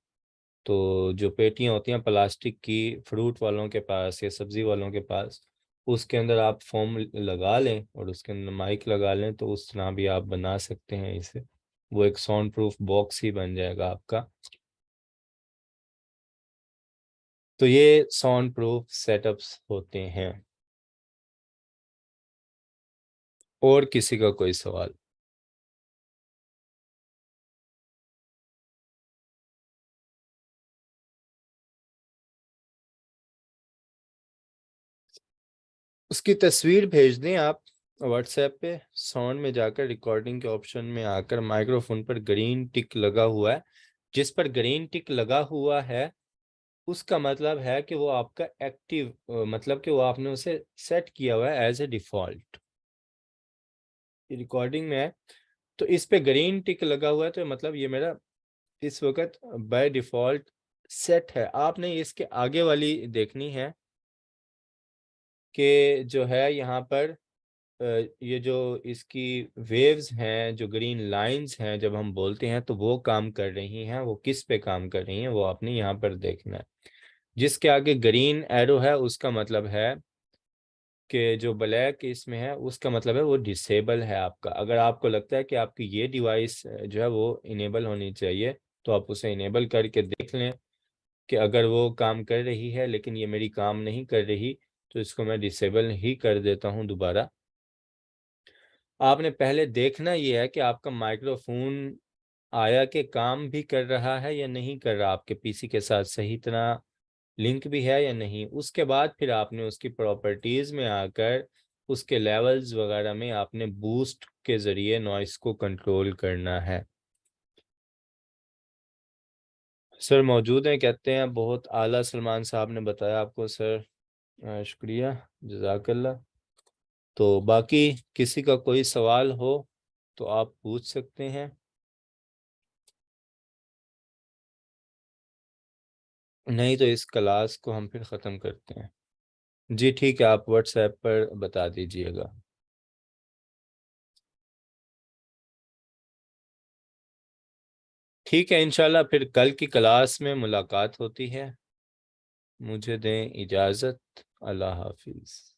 तो जो पेटियां होती हैं प्लास्टिक की, फ्रूट वालों के पास या सब्जी वालों के पास, उसके अंदर आप फोम लगा लें और उसके अंदर माइक लगा लें तो उस तरह भी आप बना सकते हैं इसे। वो एक साउंड प्रूफ बॉक्स ही बन जाएगा आपका। तो ये साउंड प्रूफ सेटअप्स होते हैं। और किसी का कोई सवाल? उसकी तस्वीर भेज दें आप व्हाट्सएप पे। साउंड में जाकर रिकॉर्डिंग के ऑप्शन में आकर माइक्रोफोन पर ग्रीन टिक लगा हुआ है, जिस पर ग्रीन टिक लगा हुआ है उसका मतलब है कि वो आपका एक्टिव, मतलब कि वो आपने उसे सेट किया हुआ है एज ए डिफॉल्ट। रिकॉर्डिंग में है तो इस पे ग्रीन टिक लगा हुआ है तो मतलब ये मेरा इस वक्त बाय डिफॉल्ट सेट है। आपने इसके आगे वाली देखनी है कि जो है यहाँ पर ये जो इसकी वेव्स हैं, जो ग्रीन लाइंस हैं, जब हम बोलते हैं तो वो काम कर रही हैं। वो किस पे काम कर रही हैं वो आपने यहाँ पर देखना है। जिसके आगे ग्रीन एरो है उसका मतलब है कि जो ब्लैक इसमें है उसका मतलब है वो डिसेबल है आपका। अगर आपको लगता है कि आपकी ये डिवाइस जो है वो इनेबल होनी चाहिए तो आप उसे इनेबल करके देख लें कि अगर वो काम कर रही है, लेकिन ये मेरी काम नहीं कर रही तो इसको मैं डिसेबल ही कर देता हूँ दोबारा। आपने पहले देखना ये है कि आपका माइक्रोफोन आया के काम भी कर रहा है या नहीं कर रहा, आपके पीसी के साथ सही तरह लिंक भी है या नहीं। उसके बाद फिर आपने उसकी प्रॉपर्टीज में आकर उसके लेवल्स वगैरह में आपने बूस्ट के जरिए नॉइस को कंट्रोल करना है। सर मौजूद हैं कहते हैं, बहुत आला सलमान साहब ने बताया आपको सर। शुक्रिया, जजाकल्ला। तो बाकी किसी का कोई सवाल हो तो आप पूछ सकते हैं, नहीं तो इस क्लास को हम फिर ख़त्म करते हैं। जी ठीक है, आप व्हाट्सएप पर बता दीजिएगा। ठीक है, इंशाल्लाह फिर कल की क्लास में मुलाकात होती है। मुझे दें इजाज़त। अल्लाह हाफिज़।